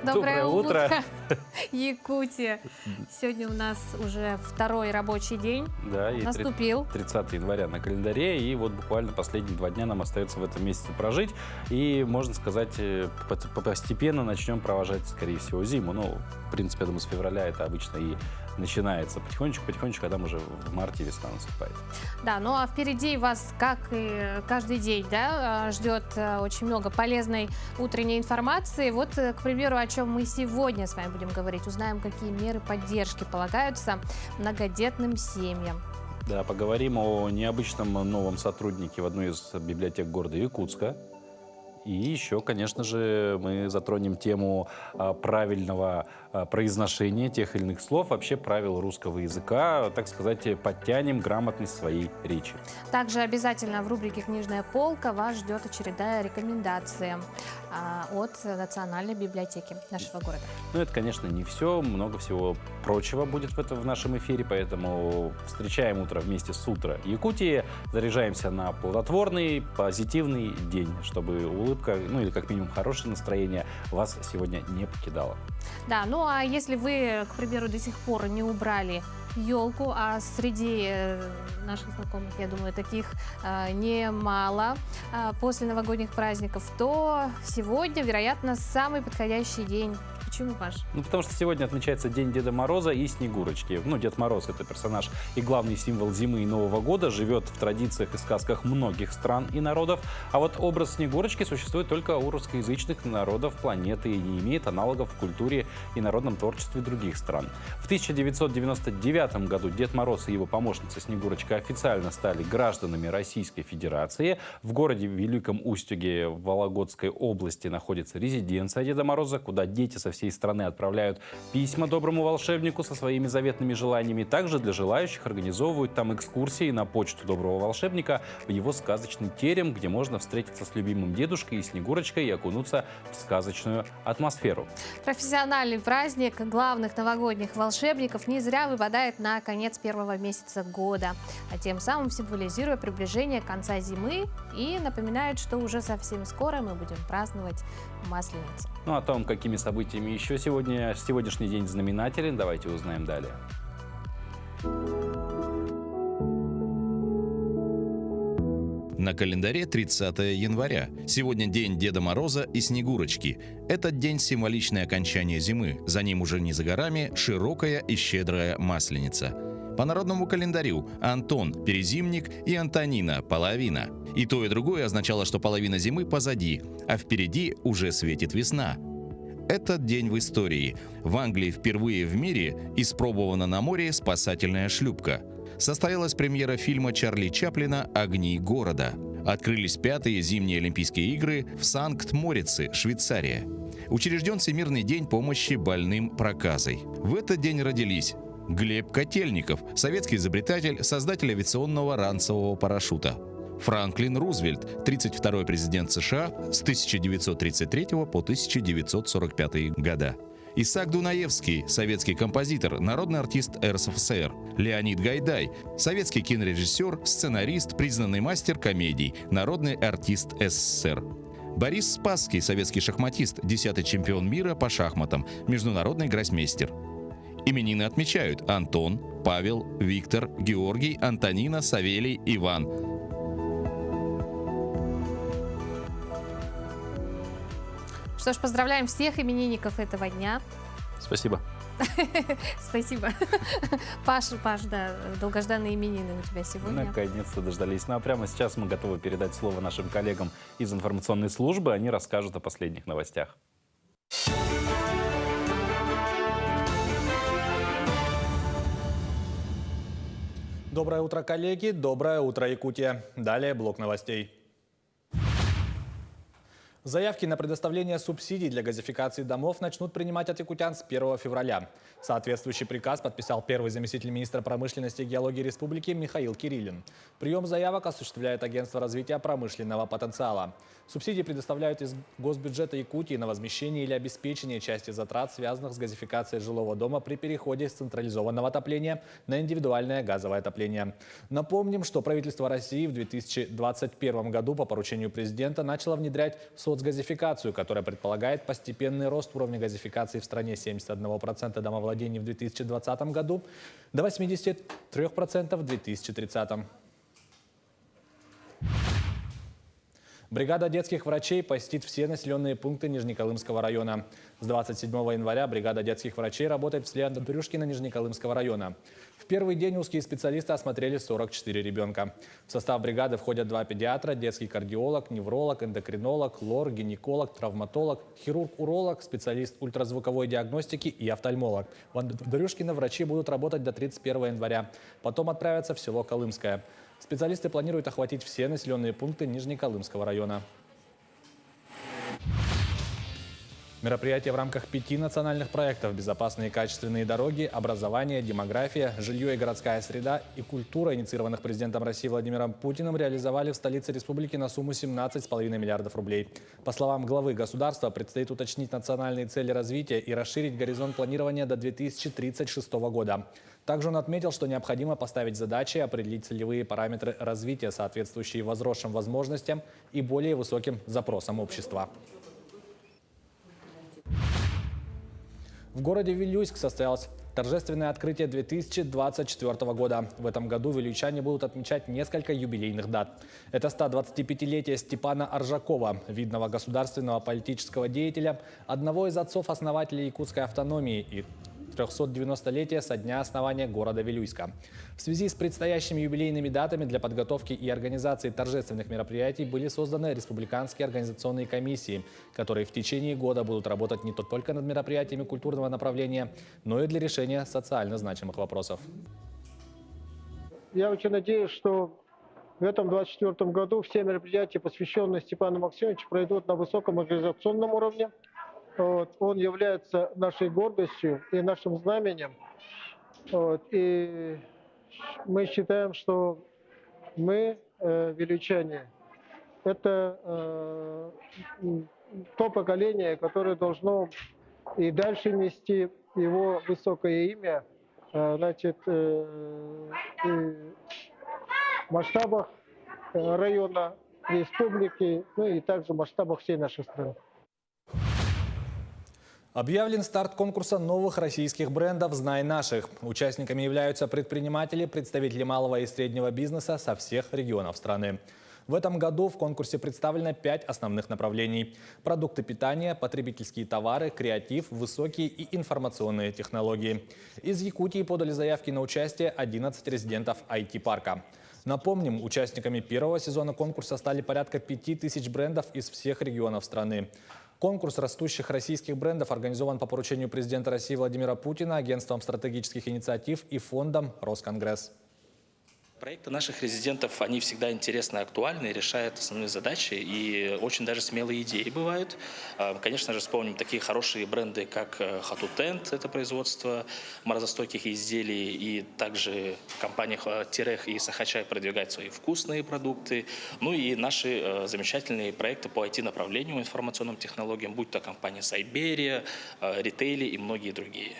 Доброе утро, Якутия. Сегодня у нас уже второй рабочий день. Да, и наступил. 30 января на календаре, и вот буквально последние 2 дня нам остается в этом месяце прожить. И, можно сказать, постепенно начнем провожать, скорее всего, зиму. Ну, в принципе, я думаю, с февраля это обычно и начинается потихонечку, а там уже в марте весна наступает. Да, ну а впереди вас, как и каждый день, да, ждет очень много полезной утренней информации. Вот, к примеру, о чем мы сегодня с вами будем говорить. Узнаем, какие меры поддержки полагаются многодетным семьям. Да, поговорим о необычном новом сотруднике в одной из библиотек города Якутска. И еще, конечно же, мы затронем тему правильного произношения тех или иных слов, вообще правил русского языка, так сказать, подтянем грамотность своей речи. Также обязательно в рубрике «Книжная полка» вас ждет очередная рекомендация от Национальной библиотеки нашего города. Ну, это, конечно, не все, много всего прочего будет в нашем эфире, поэтому встречаем утро вместе с «Утро Якутии», заряжаемся на плодотворный, позитивный день, чтобы улыбка, ну или как минимум хорошее настроение вас сегодня не покидало. Да, ну а если вы, к примеру, до сих пор не убрали елку, а среди наших знакомых, я думаю, таких немало после новогодних праздников, то сегодня, вероятно, самый подходящий день. Почему, Паш? Ну, потому что сегодня отмечается День Деда Мороза и Снегурочки. Ну, Дед Мороз — это персонаж и главный символ зимы и Нового года, живет в традициях и сказках многих стран и народов. А вот образ Снегурочки существует только у русскоязычных народов планеты и не имеет аналогов в культуре и народном творчестве других стран. В 1999 году Дед Мороз и его помощница Снегурочка официально стали гражданами Российской Федерации. В городе Великом Устюге в Вологодской области находится резиденция Деда Мороза, куда дети со всей страны отправляют письма доброму волшебнику со своими заветными желаниями. Также для желающих организовывают там экскурсии на почту доброго волшебника в его сказочный терем, где можно встретиться с любимым дедушкой и Снегурочкой и окунуться в сказочную атмосферу. Профессиональный праздник главных новогодних волшебников не зря выпадает на конец первого месяца года, а тем самым символизируя приближение конца зимы и напоминает, что уже совсем скоро мы будем праздновать Масленицу. Ну, о том, какими событиями еще сегодняшний день знаменателен, давайте узнаем далее. На календаре 30 января. Сегодня день Деда Мороза и Снегурочки. Этот день — символичное окончание зимы. За ним уже не за горами широкая и щедрая Масленица. По народному календарю Антон — перезимник и Антонина — половина. И то, и другое означало, что половина зимы позади, а впереди уже светит весна. Этот день в истории. В Англии впервые в мире испробована на море спасательная шлюпка. Состоялась премьера фильма Чарли Чаплина «Огни города». Открылись 5-е зимние Олимпийские игры в Санкт-Морице, Швейцария. Учрежден Всемирный день помощи больным проказой. В этот день родились Глеб Котельников, советский изобретатель, создатель авиационного ранцевого парашюта. Франклин Рузвельт, 32-й президент США с 1933 по 1945 года. Исаак Дунаевский, советский композитор, народный артист РСФСР. Леонид Гайдай, советский кинорежиссер, сценарист, признанный мастер комедий, народный артист СССР. Борис Спасский, советский шахматист, 10-й чемпион мира по шахматам, международный гроссмейстер. Именины отмечают Антон, Павел, Виктор, Георгий, Антонина, Савелий, Иван. Что ж, поздравляем всех именинников этого дня. Спасибо. Спасибо. Паш, да, долгожданные именины у тебя сегодня. Наконец-то дождались. Ну а прямо сейчас мы готовы передать слово нашим коллегам из информационной службы. Они расскажут о последних новостях. Доброе утро, коллеги. Доброе утро, Якутия. Далее блок новостей. Заявки на предоставление субсидий для газификации домов начнут принимать от якутян с 1 февраля. Соответствующий приказ подписал первый заместитель министра промышленности и геологии республики Михаил Кириллин. Прием заявок осуществляет Агентство развития промышленного потенциала. Субсидии предоставляют из госбюджета Якутии на возмещение или обеспечение части затрат, связанных с газификацией жилого дома при переходе с централизованного отопления на индивидуальное газовое отопление. Напомним, что правительство России в 2021 году по поручению президента начало внедрять созданные соцгазификацию, которая предполагает постепенный рост уровня газификации в стране с 71% домовладений в 2020 году до 83% в 2030. Бригада детских врачей посетит все населенные пункты Нижнеколымского района. С 27 января бригада детских врачей работает в селе Андрюшкино Нижнеколымского района. В первый день узкие специалисты осмотрели 44 ребенка. В состав бригады входят 2 педиатра, детский кардиолог, невролог, эндокринолог, лор, гинеколог, травматолог, хирург-уролог, специалист ультразвуковой диагностики и офтальмолог. В Андрюшкино врачи будут работать до 31 января. Потом отправятся в село Колымское. Специалисты планируют охватить все населенные пункты Нижнеколымского района. Мероприятия в рамках 5 национальных проектов «Безопасные и качественные дороги», «Образование», «Демография», «Жилье и городская среда» и «Культура», инициированных президентом России Владимиром Путиным, реализовали в столице республики на сумму 17,5 миллиардов рублей. По словам главы государства, предстоит уточнить национальные цели развития и расширить горизонт планирования до 2036 года. Также он отметил, что необходимо поставить задачи и определить целевые параметры развития, соответствующие возросшим возможностям и более высоким запросам общества. В городе Вилюйск состоялось торжественное открытие 2024 года. В этом году вилюйчане будут отмечать несколько юбилейных дат. Это 125-летие Степана Оржакова, видного государственного политического деятеля, одного из отцов-основателей якутской автономии, и 390-летие со дня основания города Вилюйска. В связи с предстоящими юбилейными датами для подготовки и организации торжественных мероприятий были созданы республиканские организационные комиссии, которые в течение года будут работать не только над мероприятиями культурного направления, но и для решения социально значимых вопросов. Я очень надеюсь, что в этом 2024 году все мероприятия, посвященные Степану Максимовичу, пройдут на высоком организационном уровне. Он является нашей гордостью и нашим знаменем. И мы считаем, что мы, вилюйчане, это то поколение, которое должно и дальше нести его высокое имя, значит, в масштабах района, республики, ну и также в масштабах всей нашей страны. Объявлен старт конкурса новых российских брендов «Знай наших». Участниками являются предприниматели, представители малого и среднего бизнеса со всех регионов страны. В этом году в конкурсе представлено 5 основных направлений: продукты питания, потребительские товары, креатив, высокие и информационные технологии. Из Якутии подали заявки на участие 11 резидентов IT-парка. Напомним, участниками первого сезона конкурса стали порядка 5000 брендов из всех регионов страны. Конкурс растущих российских брендов организован по поручению президента России Владимира Путина, Агентством стратегических инициатив и фондом Росконгресс. Проекты наших резидентов, они всегда интересны и актуальны, решают основные задачи, и очень даже смелые идеи бывают. Конечно же, вспомним такие хорошие бренды, как Хатутент, это производство морозостойких изделий, и также компания Терех и Сахачай продвигают свои вкусные продукты. Ну и наши замечательные проекты по IT-направлению, информационным технологиям, будь то компания Сайберия, Ритейли и многие другие.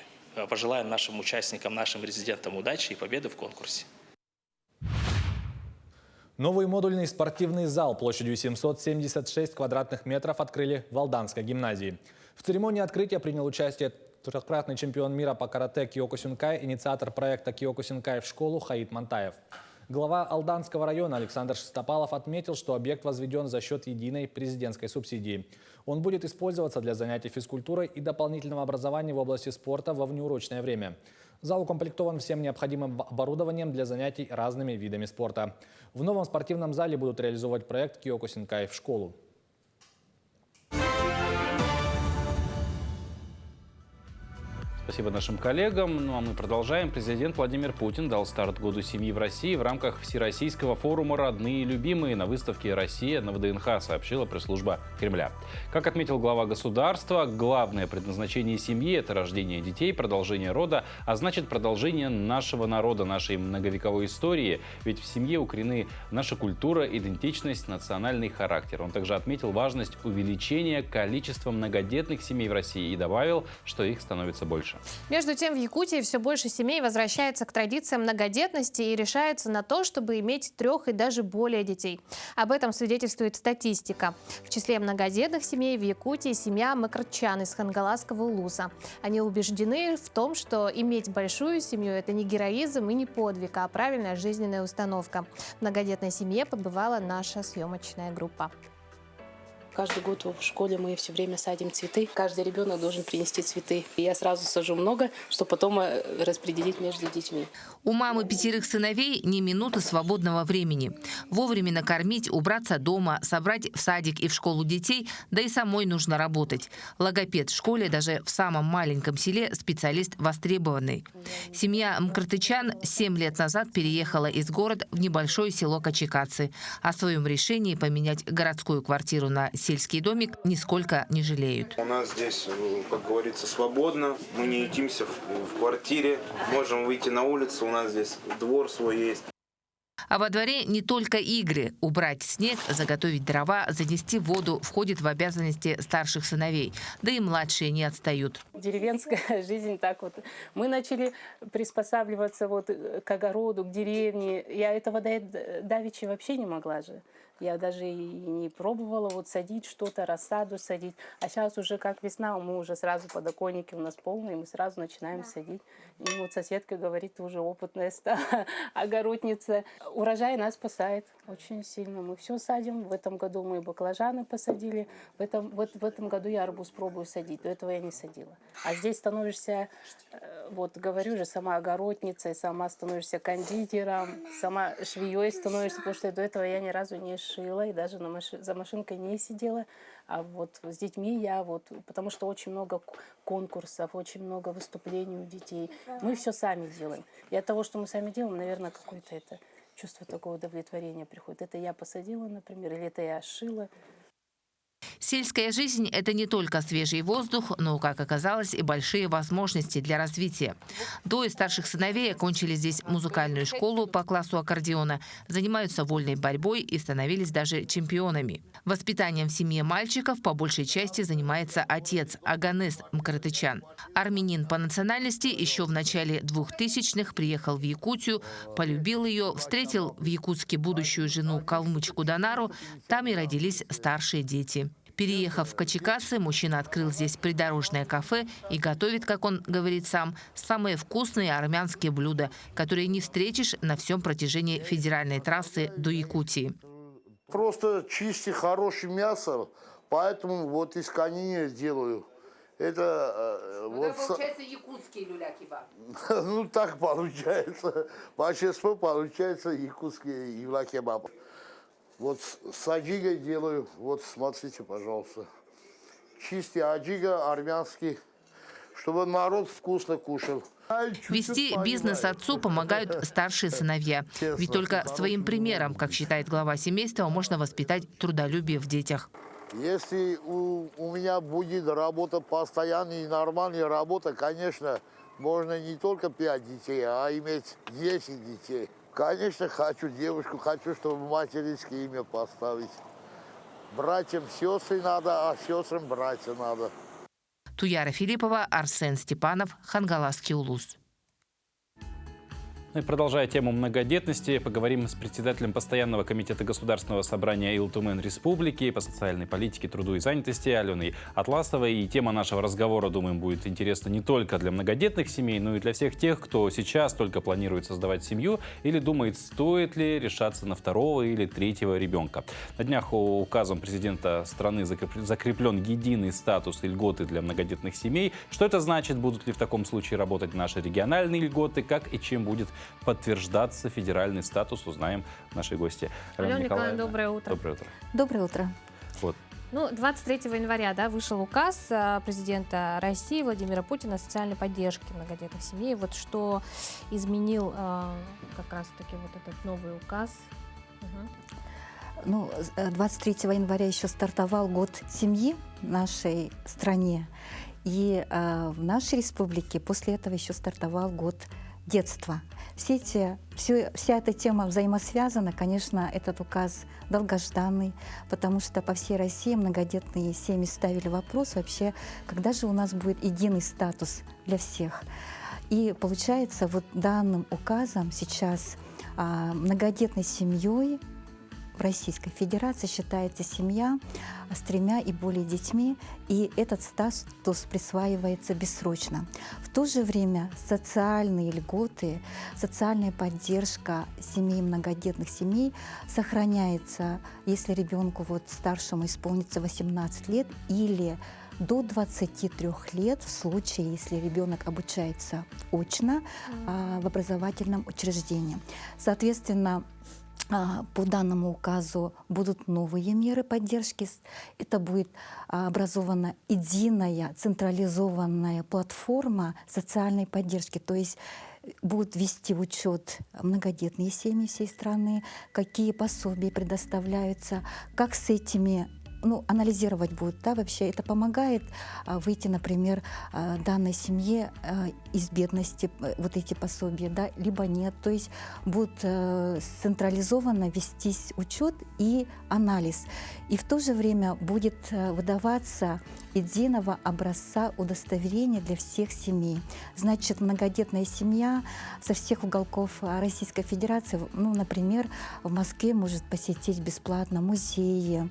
Пожелаем нашим участникам, нашим резидентам удачи и победы в конкурсе. Новый модульный спортивный зал площадью 776 квадратных метров открыли в Алданской гимназии. В церемонии открытия принял участие трехкратный чемпион мира по карате Киокусинкай, инициатор проекта Киокусинкай в школу Хаид Мантаев. Глава Алданского района Александр Шестопалов отметил, что объект возведен за счет единой президентской субсидии. Он будет использоваться для занятий физкультурой и дополнительного образования в области спорта во внеурочное время. Зал укомплектован всем необходимым оборудованием для занятий разными видами спорта. В новом спортивном зале будут реализовывать проект Киокусинкай в школу. Спасибо нашим коллегам. Ну а мы продолжаем. Президент Владимир Путин дал старт Году семьи в России в рамках Всероссийского форума «Родные и любимые» на выставке «Россия» на ВДНХ, сообщила пресс-служба Кремля. Как отметил глава государства, главное предназначение семьи – это рождение детей, продолжение рода, а значит продолжение нашего народа, нашей многовековой истории. Ведь в семье укорены наша культура, идентичность, национальный характер. Он также отметил важность увеличения количества многодетных семей в России и добавил, что их становится больше. дальше. Между тем, в Якутии все больше семей возвращается к традициям многодетности и решаются на то, чтобы иметь 3 и даже более детей. Об этом свидетельствует статистика. В числе многодетных семей в Якутии семья Макртчан из Хангаласского улуса. Они убеждены в том, что иметь большую семью – это не героизм и не подвиг, а правильная жизненная установка. В многодетной семье побывала наша съемочная группа. Каждый год в школе мы все время садим цветы. Каждый ребенок должен принести цветы. И я сразу сажу много, чтобы потом распределить между детьми. У мамы 5 сыновей ни минуты свободного времени. Вовремя накормить, убраться дома, собрать в садик и в школу детей, да и самой нужно работать. Логопед в школе даже в самом маленьком селе специалист востребованный. Семья Мкртычан 7 лет назад переехала из города в небольшое село Качекацы. О своем решении поменять городскую квартиру на сельский домик нисколько не жалеют. У нас здесь, как говорится, свободно. Мы не ютимся в квартире. Можем выйти на улицу. У нас здесь двор свой есть. А во дворе не только игры. Убрать снег, заготовить дрова, занести воду входит в обязанности старших сыновей. Да и младшие не отстают. Деревенская жизнь так вот. Мы начали приспосабливаться вот к огороду, к деревне. Я этого давеча вообще не могла же. Я даже и не пробовала вот садить что-то, рассаду садить. А сейчас уже как весна, мы уже сразу подоконники у нас полные, мы сразу начинаем садить. И вот соседка говорит, ты уже опытная огородница. Урожай нас спасает очень сильно. Мы все садим. В этом году мы баклажаны посадили. В этом году я арбуз пробую садить. До этого я не садила. А здесь становишься, вот говорю же, сама огородницей, сама становишься кондитером, сама швеей становишься, потому что до этого я ни разу не шила и даже за машинкой не сидела. А вот с детьми потому что очень много конкурсов, очень много выступлений у детей. Мы все сами делаем. И от того, что мы сами делаем, наверное, какое-то это чувство такого удовлетворения приходит. Это я посадила, например, или это я шила. Сельская жизнь – это не только свежий воздух, но, как оказалось, и большие возможности для развития. Двое старших сыновей окончили здесь музыкальную школу по классу аккордеона, занимаются вольной борьбой и становились даже чемпионами. Воспитанием в семье мальчиков по большей части занимается отец Аганес Мкртычан. Армянин по национальности еще в начале 2000-х приехал в Якутию, полюбил ее, встретил в Якутске будущую жену калмычку Данару, там и родились старшие дети. Переехав в Качекацы, мужчина открыл здесь придорожное кафе и готовит, как он говорит сам, самые вкусные армянские блюда, которые не встретишь на всем протяжении федеральной трассы до Якутии. Просто чистое, хорошее мясо, поэтому вот из конины делаю. Это получается якутский люля-кебаб. Ну так получается. По ЧСП получается якутский люля-кебаб. Вот с аджигой делаю, вот смотрите, пожалуйста. Чистый аджига армянский, чтобы народ вкусно кушал. Вести бизнес отцу помогают старшие сыновья. Ведь только своим примером, как считает глава семейства, можно воспитать трудолюбие в детях. Если у меня будет работа постоянная и нормальная работа, конечно, можно не только 5 детей, а иметь 10 детей. Конечно, хочу девушку, хочу, чтобы материнское имя поставить. Братьям сестры надо, а сестрам братья надо. Туяра Филиппова, Арсен Степанов, Хангаласский улус. Ну и продолжая тему многодетности, поговорим с председателем Постоянного комитета Государственного собрания Илтумен Республики по социальной политике, труду и занятости Аленой Атласовой. И тема нашего разговора, думаем, будет интересна не только для многодетных семей, но и для всех тех, кто сейчас только планирует создавать семью или думает, стоит ли решаться на 2-го или 3-го ребенка. На днях указом президента страны закреплен единый статус и льготы для многодетных семей. Что это значит? Будут ли в таком случае работать наши региональные льготы? Как и чем будет подтверждаться федеральный статус, узнаем наши гости. Алена Николаевна, доброе утро. Доброе утро. Доброе утро. Вот. Ну, 23 января вышел указ президента России Владимира Путина о социальной поддержке многодетных семей. Вот что изменил как раз-таки вот этот новый указ. Ну, 23 января еще стартовал год семьи в нашей стране. И в нашей республике после этого еще стартовал год детства. Вся эта тема взаимосвязана. Конечно, этот указ долгожданный, потому что по всей России многодетные семьи ставили вопрос вообще, когда же у нас будет единый статус для всех. И получается, вот данным указом сейчас многодетной семьей в Российской Федерации считается семья с 3 и более детьми, и этот статус присваивается бессрочно. В то же время социальные льготы, социальная поддержка семей, многодетных семей сохраняется, если ребенку вот старшему исполнится 18 лет или до 23 лет в случае, если ребенок обучается очно в образовательном учреждении. Соответственно, по данному указу будут новые меры поддержки. Это будет образована единая централизованная платформа социальной поддержки. То есть будут вести учет многодетные семьи всей страны, какие пособия предоставляются, как с этими анализировать будут, да, вообще это помогает выйти, например, данной семье из бедности, вот эти пособия, да, либо нет. То есть будет централизованно вестись учет и анализ. И в то же время будет выдаваться единого образца удостоверения для всех семей. Значит, многодетная семья со всех уголков Российской Федерации, например, в Москве может посетить бесплатно музеи,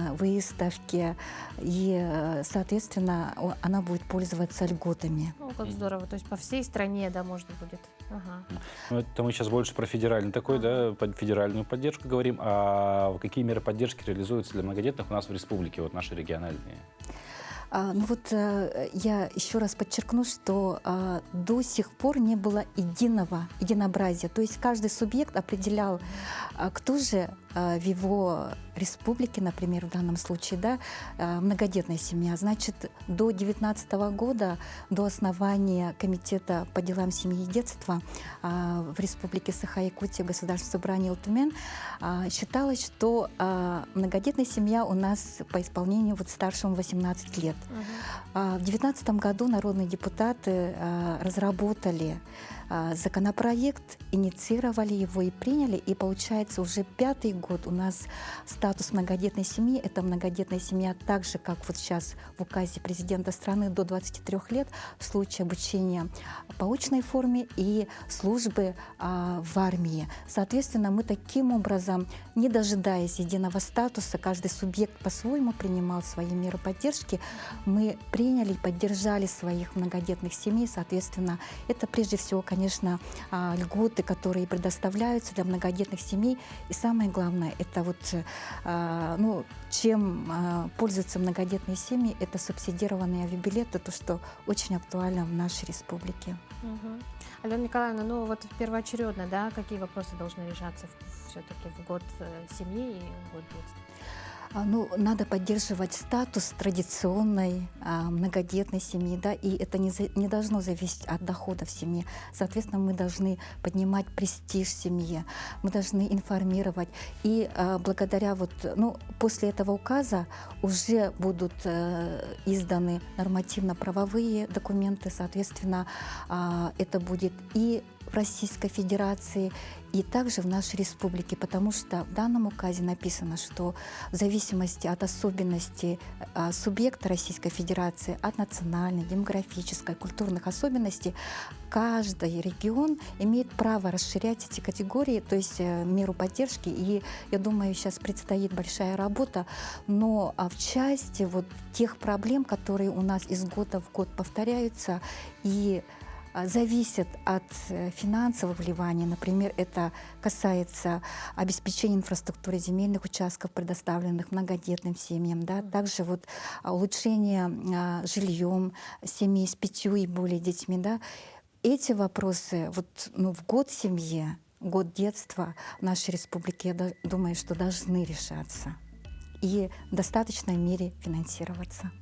выставки, и, соответственно, она будет пользоваться льготами. Как здорово. То есть по всей стране, да, можно будет. Ага. Это мы сейчас больше про федеральный такой, да, федеральную поддержку говорим. А какие меры поддержки реализуются для многодетных у нас в республике, вот наши региональные? Я еще раз подчеркну, что до сих пор не было единообразия. То есть каждый субъект определял, кто же в его республике, например, в данном случае, да, многодетная семья. Значит, до 2019 года, до основания Комитета по делам семьи и детства в Республике Саха-Якутия, Государственном собрании Ултумен, считалось, что многодетная семья у нас по исполнению старшему 18 лет. В 2019 году народные депутаты разработали законопроект, инициировали его и приняли, и получается уже 5-й год у нас статус многодетной семьи. Это многодетная семья так же, как вот сейчас в указе президента страны, до 23 лет в случае обучения по очной форме и службы в армии. Соответственно, мы таким образом, не дожидаясь единого статуса, каждый субъект по-своему принимал свои меры поддержки, мы приняли и поддержали своих многодетных семей. Соответственно, это прежде всего, конечно, льготы, которые предоставляются для многодетных семей. И самое главное, это чем пользуются многодетные семьи, это субсидированные авиабилеты, то, что очень актуально в нашей республике. Алена Николаевна, первоочередно, да, какие вопросы должны решаться все-таки в год семьи и в год детства? Надо поддерживать статус традиционной многодетной семьи, да, и это не должно зависеть от доходов семьи. Соответственно, мы должны поднимать престиж семьи, мы должны информировать. И благодаря после этого указа уже будут изданы нормативно-правовые документы, соответственно, это будет и в Российской Федерации, и также в нашей республике, потому что в данном указе написано, что в зависимости от особенностей субъекта Российской Федерации, от национальной, демографической, культурных особенностей, каждый регион имеет право расширять эти категории, то есть меру поддержки. И я думаю, сейчас предстоит большая работа, но в части тех проблем, которые у нас из года в год повторяются и зависит от финансовых вливаний. Например, это касается обеспечения инфраструктуры земельных участков, предоставленных многодетным семьям, да? Также улучшение жильем семей с 5 и более детьми. Да? Эти вопросы в год семьи, год детства в нашей республике, я думаю, что должны решаться и в достаточной мере финансироваться.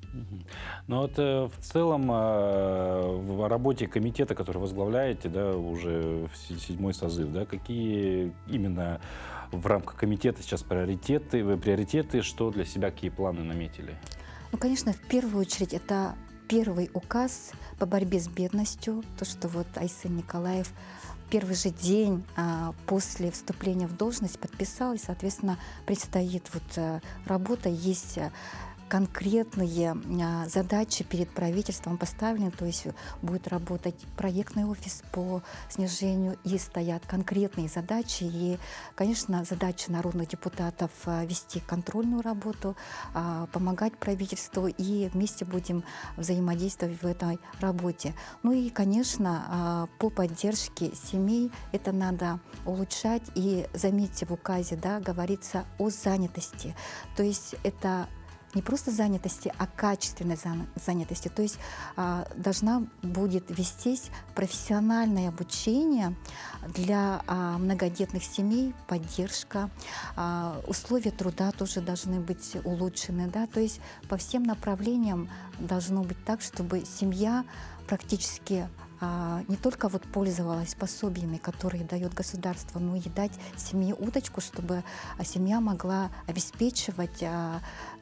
Но в целом в работе комитета, который возглавляете, да, уже 7-й созыв, да, какие именно в рамках комитета сейчас приоритеты, что для себя, какие планы наметили? Конечно, в первую очередь это первый указ по борьбе с бедностью, то, что вот Айсен Николаев первый же день после вступления в должность подписал, и, соответственно, предстоит вот работа, есть конкретные задачи перед правительством поставлены, то есть будет работать проектный офис по снижению, и стоят конкретные задачи. И, конечно, задача народных депутатов вести контрольную работу, помогать правительству, и вместе будем взаимодействовать в этой работе. Ну и, конечно, по поддержке семей это надо улучшать. И заметьте, в указе, да, говорится о занятости. То есть это не просто занятости, а качественной занятости. То есть должна будет вестись профессиональное обучение для многодетных семей, поддержка, условия труда тоже должны быть улучшены. Да? То есть по всем направлениям должно быть так, чтобы семья практически не только вот пользовалась пособиями, которые дает государство, но и дать семье удочку, чтобы семья могла обеспечивать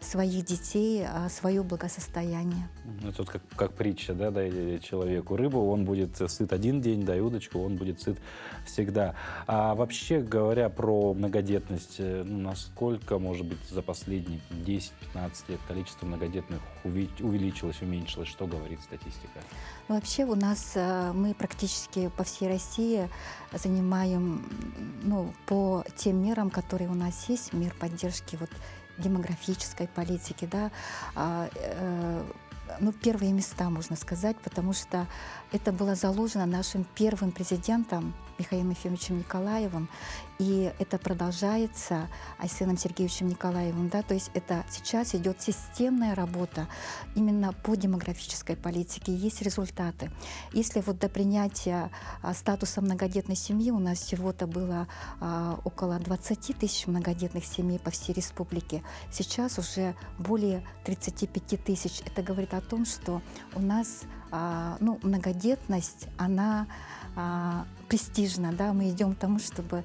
своих детей, свое благосостояние. Ну, тут как притча, да, дай человеку рыбу, он будет сыт один день, дай удочку, он будет сыт всегда. А вообще говоря про многодетность, насколько, может быть, за последние 10-15 лет количество многодетных увеличилось, уменьшилось? Что говорит статистика? Ну, вообще у нас мы практически по всей России занимаем, по тем мерам, которые у нас есть, мер поддержки вот, демографической политики, да, первые места, можно сказать, потому что это было заложено нашим первым президентом Михаилом Ефимовичем Николаевым, и это продолжается Айсеном Сергеевичем Николаевым. Да? То есть это сейчас идет системная работа именно по демографической политике, есть результаты. Если вот до принятия статуса многодетной семьи у нас всего-то было около 20 тысяч многодетных семей по всей республике, сейчас уже более 35 тысяч. Это говорит о том, что у нас многодетность, она престижна, да, мы идем к тому, чтобы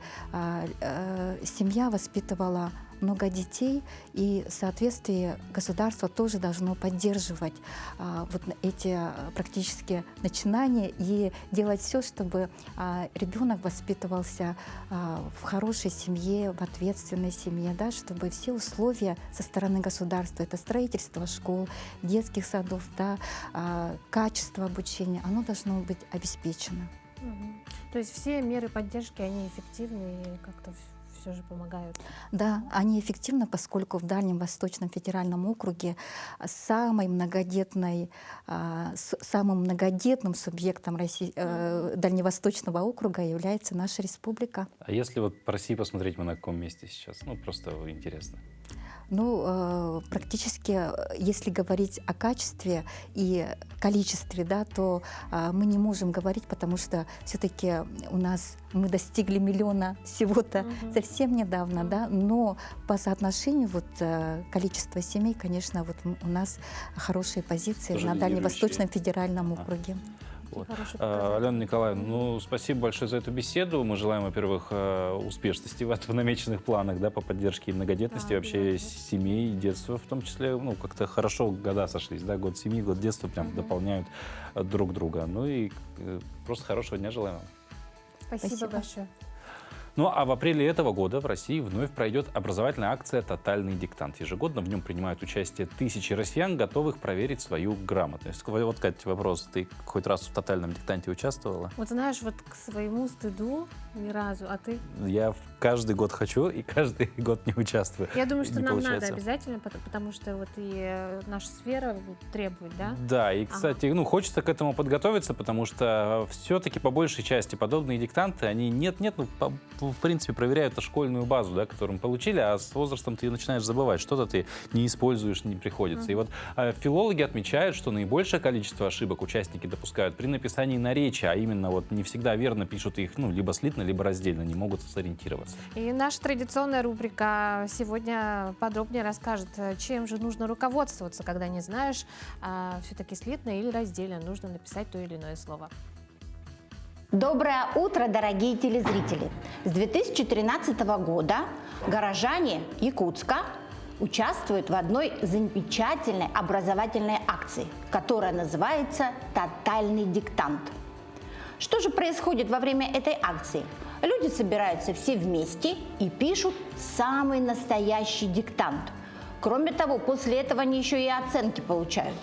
семья воспитывала много детей, и в соответствии государство тоже должно поддерживать вот эти практически начинания и делать все, чтобы ребенок воспитывался в хорошей семье, в ответственной семье, да, чтобы все условия со стороны государства, это строительство школ, детских садов, да, качество обучения, оно должно быть обеспечено. То есть все меры поддержки, они эффективны и как-то все же помогают? Да, они эффективны, поскольку в Дальнем Восточном федеральном округе самым многодетным субъектом Дальневосточного округа является наша республика. А если вот по России посмотреть, мы на каком месте сейчас? Просто интересно. Практически, если говорить о качестве и количестве, да, то мы не можем говорить, потому что все-таки мы достигли 1 миллиона всего-то совсем недавно, да, но по соотношению количества семей, конечно, у нас хорошие позиции тоже на Дальневосточном федеральном округе. Вот. Алена Николаевна, спасибо большое за эту беседу. Мы желаем, во-первых, успешности в намеченных планах, да, по поддержке многодетности, вообще семей, детства в том числе. Как-то хорошо года сошлись, да, год семьи, год детства прям дополняют друг друга. И просто хорошего дня желаем вам. Спасибо большое. А в апреле этого года в России вновь пройдет образовательная акция «Тотальный диктант». Ежегодно в нем принимают участие тысячи россиян, готовых проверить свою грамотность. Вот, Катя, вопрос. Ты хоть раз в «Тотальном диктанте» участвовала? Вот знаешь, к своему стыду ни разу, а ты? Я каждый год хочу и каждый год не участвую. Я думаю, что нам надо обязательно, потому что и наша сфера требует, да? Да, и, кстати, хочется к этому подготовиться, потому что все-таки по большей части подобные диктанты, они в принципе, проверяют школьную базу, да, которую мы получили, а с возрастом ты начинаешь забывать, что-то ты не используешь, не приходится. И вот филологи отмечают, что наибольшее количество ошибок участники допускают при написании наречия, а именно не всегда верно пишут их, либо слитно, либо раздельно, не могут сориентироваться. И наша традиционная рубрика сегодня подробнее расскажет, чем же нужно руководствоваться, когда не знаешь, все-таки слитно или раздельно нужно написать то или иное слово. Доброе утро, дорогие телезрители! С 2013 года горожане Якутска участвует в одной замечательной образовательной акции, которая называется «Тотальный диктант». Что же происходит во время этой акции? Люди собираются все вместе и пишут самый настоящий диктант. Кроме того, после этого они еще и оценки получают.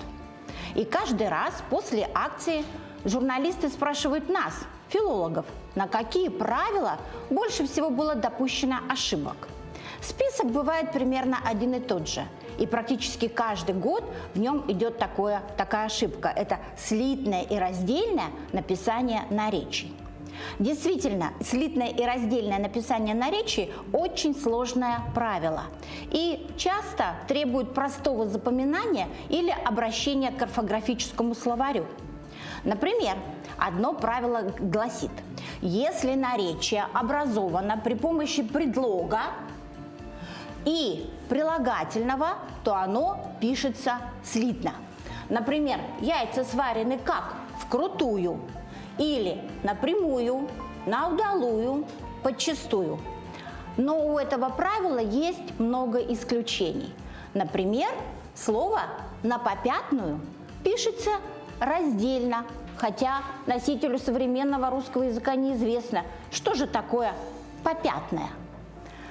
И каждый раз после акции журналисты спрашивают нас, филологов, на какие правила больше всего было допущено ошибок. Список бывает примерно один и тот же. И практически каждый год в нем идет такая ошибка. Это слитное и раздельное написание наречий. Действительно, слитное и раздельное написание наречий – очень сложное правило. И часто требует простого запоминания или обращения к орфографическому словарю. Например, одно правило гласит: если наречие образовано при помощи предлога и прилагательного, то оно пишется слитно. Например, яйца сварены как? Вкрутую. Или напрямую, на удалую, подчистую. Но у этого правила есть много исключений. Например, слово «на попятную» пишется раздельно, хотя носителю современного русского языка неизвестно, что же такое «попятная».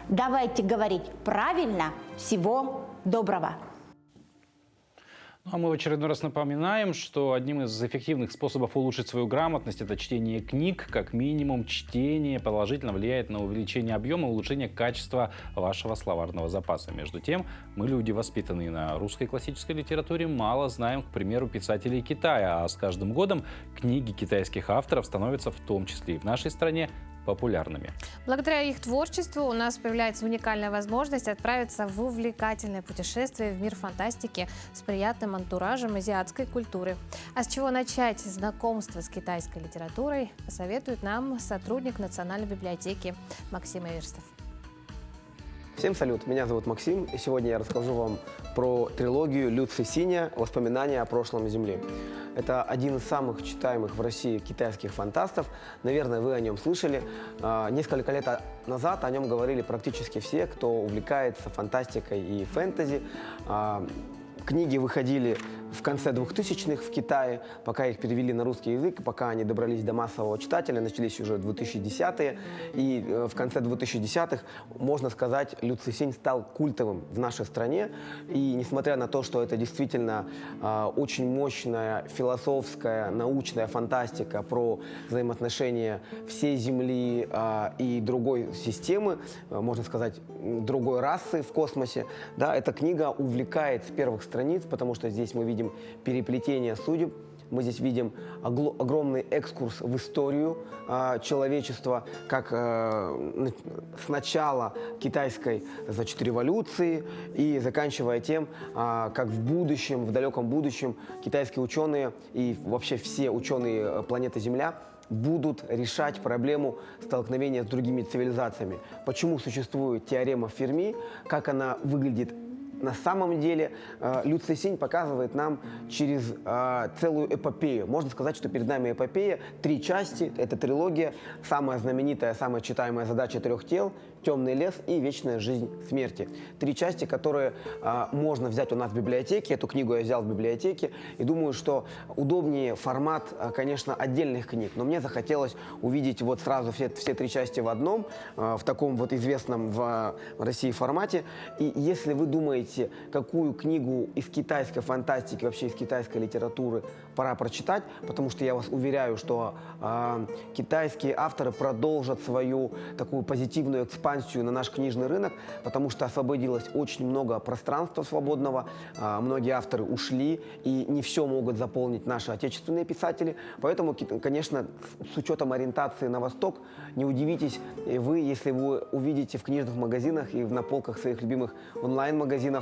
Давайте говорить правильно. Всего доброго! Ну, а мы в очередной раз напоминаем, что одним из эффективных способов улучшить свою грамотность – это чтение книг. Как минимум, чтение положительно влияет на увеличение объема и улучшение качества вашего словарного запаса. Между тем, мы, люди, воспитанные на русской классической литературе, мало знаем, к примеру, писателей Китая. А с каждым годом книги китайских авторов становятся в том числе и в нашей стране популярными. Благодаря их творчеству у нас появляется уникальная возможность отправиться в увлекательное путешествие в мир фантастики с приятным антуражем азиатской культуры. А с чего начать знакомство с китайской литературой, посоветует нам сотрудник Национальной библиотеки Максим Эверстов. Всем салют, меня зовут Максим, и сегодня я расскажу вам про трилогию Лю Цисиня «Воспоминания о прошлом Земли». Это один из самых читаемых в России китайских фантастов. Наверное, вы о нем слышали. Несколько лет назад о нем говорили практически все, кто увлекается фантастикой и фэнтези. Книги выходили в конце 2000-х в Китае, пока их перевели на русский язык, пока они добрались до массового читателя, начались уже 2010-е. И в конце 2010-х, можно сказать, Лю Цисинь стал культовым в нашей стране. И несмотря на то, что это действительно очень мощная философская, научная фантастика про взаимоотношения всей Земли и другой системы, можно сказать, другой расы в космосе, да, эта книга увлекает с первых страниц, потому что здесь мы видим переплетение судеб, мы здесь видим огромный экскурс в историю человечества, как с начала китайской, значит, революции и заканчивая тем, как в будущем, в далеком будущем китайские ученые и вообще все ученые планеты Земля будут решать проблему столкновения с другими цивилизациями. Почему существует теорема Ферми, как она выглядит на самом деле. Лю Цисинь показывает нам через целую эпопею. Можно сказать, что перед нами эпопея, 3 части, это трилогия, самая знаменитая, самая читаемая задача 3 тел, «Темный лес» и «Вечная жизнь смерти». 3 части, которые можно взять у нас в библиотеке. Эту книгу я взял в библиотеке. И думаю, что удобнее формат, конечно, отдельных книг. Но мне захотелось увидеть вот сразу все 3 части в одном, в таком вот известном в России формате. И если вы думаете, какую книгу из китайской фантастики, вообще из китайской литературы пора прочитать, потому что я вас уверяю, что китайские авторы продолжат свою такую позитивную экспансию на наш книжный рынок, потому что освободилось очень много пространства свободного, многие авторы ушли, и не все могут заполнить наши отечественные писатели. Поэтому, конечно, с учетом ориентации на Восток, не удивитесь вы, если вы увидите в книжных магазинах и на полках своих любимых онлайн-магазинов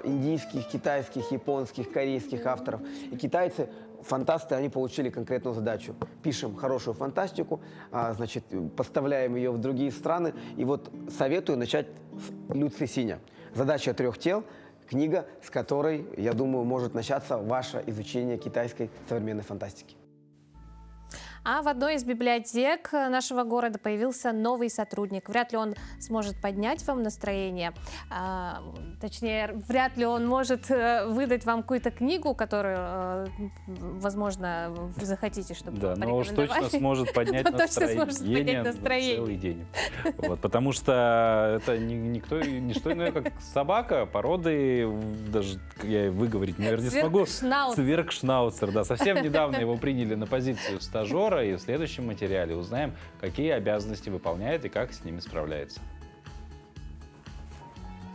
индийских, китайских, японских, корейских авторов. И китайцы, фантасты, они получили конкретную задачу. Пишем хорошую фантастику, значит, поставляем ее в другие страны. И вот советую начать с Лю Цисиня. «Задача 3 тел», книга, с которой, я думаю, может начаться ваше изучение китайской современной фантастики. А в одной из библиотек нашего города появился новый сотрудник. Вряд ли он сможет поднять вам настроение. Точнее, вряд ли он может выдать вам какую-то книгу, которую, возможно, вы захотите, чтобы да, но уж порекомендовали. точно сможет поднять настроение целый день. Вот, потому что это не что иное, как собака породы, даже я выговорить, наверное, не смогу. Цверкшнауцер, да. Совсем недавно его приняли на позицию стажера, и в следующем материале узнаем, какие обязанности выполняет и как с ними справляется.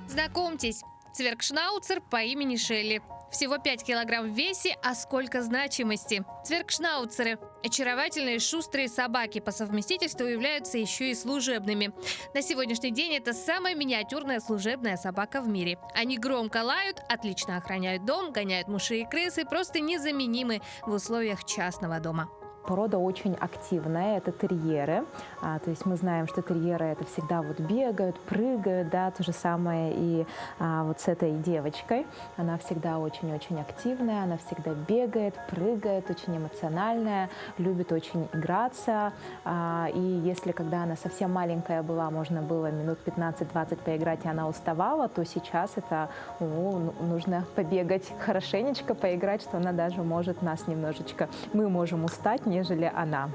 Знакомьтесь, цверкшнауцер по имени Шелли. Всего 5 килограмм в весе, а сколько значимости. Цверкшнауцеры – очаровательные шустрые собаки, по совместительству являются еще и служебными. На сегодняшний день это самая миниатюрная служебная собака в мире. Они громко лают, отлично охраняют дом, гоняют мышей и крысы, просто незаменимы в условиях частного дома. Порода очень активная, это терьеры. То есть мы знаем, что терьеры это всегда вот бегают, прыгают, да, то же самое и вот с этой девочкой. Она всегда очень-очень активная, она всегда бегает, прыгает, очень эмоциональная, любит очень играться. И если когда она совсем маленькая была, можно было минут 15-20 поиграть, и она уставала, то сейчас это нужно побегать хорошенечко, поиграть, что она даже может нас немножечко, мы можем устать, нежели она.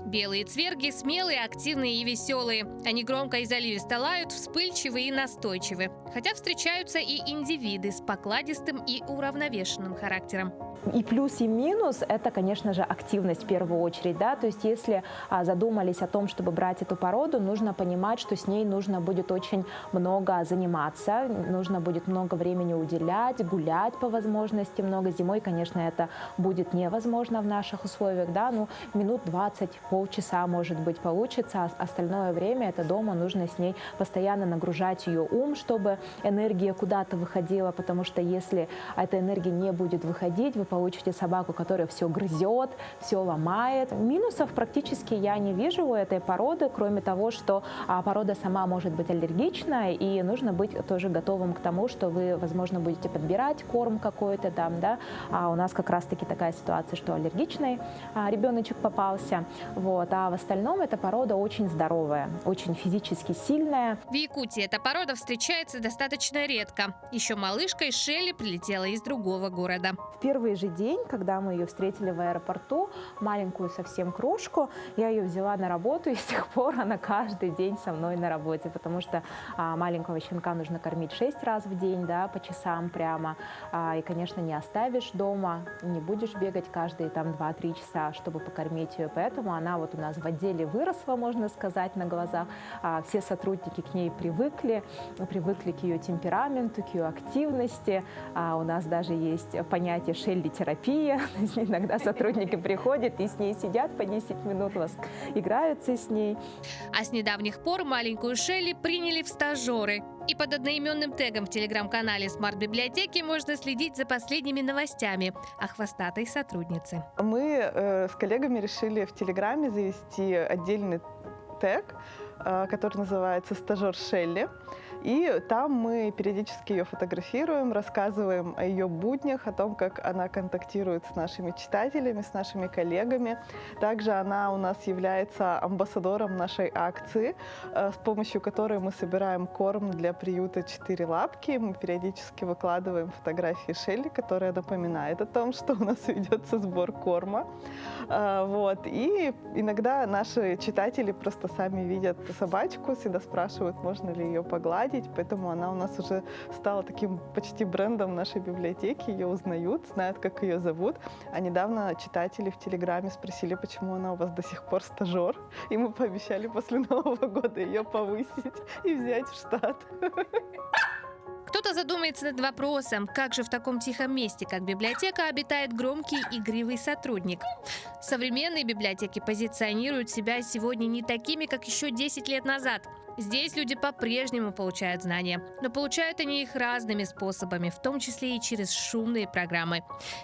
Белые цверги смелые, активные и веселые. Они громко и заливисто лают, вспыльчивы и настойчивы. Хотя встречаются и индивиды с покладистым и уравновешенным характером. И плюс, и минус – это, конечно же, активность в первую очередь. Да? То есть если задумались о том, чтобы брать эту породу, нужно понимать, что с ней нужно будет очень много заниматься, нужно будет много времени уделять, гулять по возможности много. Зимой, конечно, это будет невозможно в наших условиях. Да? Ну, минут 20, полчаса, может быть, получится. А остальное время это дома, нужно с ней постоянно нагружать ее ум, чтобы энергия куда-то выходила, потому что если эта энергия не будет выходить, вы получите собаку, которая все грызет, все ломает. Минусов практически я не вижу у этой породы, кроме того, что порода сама может быть аллергична, и нужно быть тоже готовым к тому, что вы, возможно, будете подбирать корм какой-то там, да. А у нас как раз-таки такая ситуация, что аллергичный ребеночек попался. Вот. А в остальном эта порода очень здоровая, очень физически сильная. В Якутии эта порода встречается достаточно редко. Еще малышкой Шелли прилетела из другого города. В первый же день, когда мы ее встретили в аэропорту, маленькую совсем крошку, я ее взяла на работу, и с тех пор она каждый день со мной на работе, потому что маленького щенка нужно кормить 6 раз в день, да, по часам прямо. И, конечно, не оставишь дома, не будешь бегать каждые там 2-3 часа, чтобы покормить ее. Поэтому она вот у нас в отделе выросла, можно сказать, на глазах. Все сотрудники к ней привыкли к ее темпераменту, к ее активности. У нас даже есть понятие шелли-терапия. Иногда сотрудники приходят и с ней сидят по 10 минут, играются с ней. А с недавних пор маленькую Шелли приняли в стажеры. И под одноименным тегом в телеграм-канале Смарт-библиотеки можно следить за последними новостями о хвостатой сотруднице. Мы с коллегами решили в Телеграме завести отдельный тег, который называется «Стажер Шелли». И там мы периодически ее фотографируем, рассказываем о ее буднях, о том, как она контактирует с нашими читателями, с нашими коллегами. Также она у нас является амбассадором нашей акции, с помощью которой мы собираем корм для приюта «Четыре лапки». Мы периодически выкладываем фотографии Шелли, которая напоминает о том, что у нас ведется сбор корма. Вот. И иногда наши читатели просто сами видят собачку, всегда спрашивают, можно ли ее погладить. Поэтому она у нас уже стала таким почти брендом нашей библиотеки. Ее узнают, знают, как ее зовут. А недавно читатели в Телеграме спросили, почему она у вас до сих пор стажер. И мы пообещали после Нового года ее повысить и взять в штат. Кто-то задумается над вопросом, как же в таком тихом месте, как библиотека, обитает громкий игривый сотрудник. Современные библиотеки позиционируют себя сегодня не такими, как еще 10 лет назад. Здесь люди по-прежнему получают знания, но получают они их разными способами, в том числе и через шумные программы.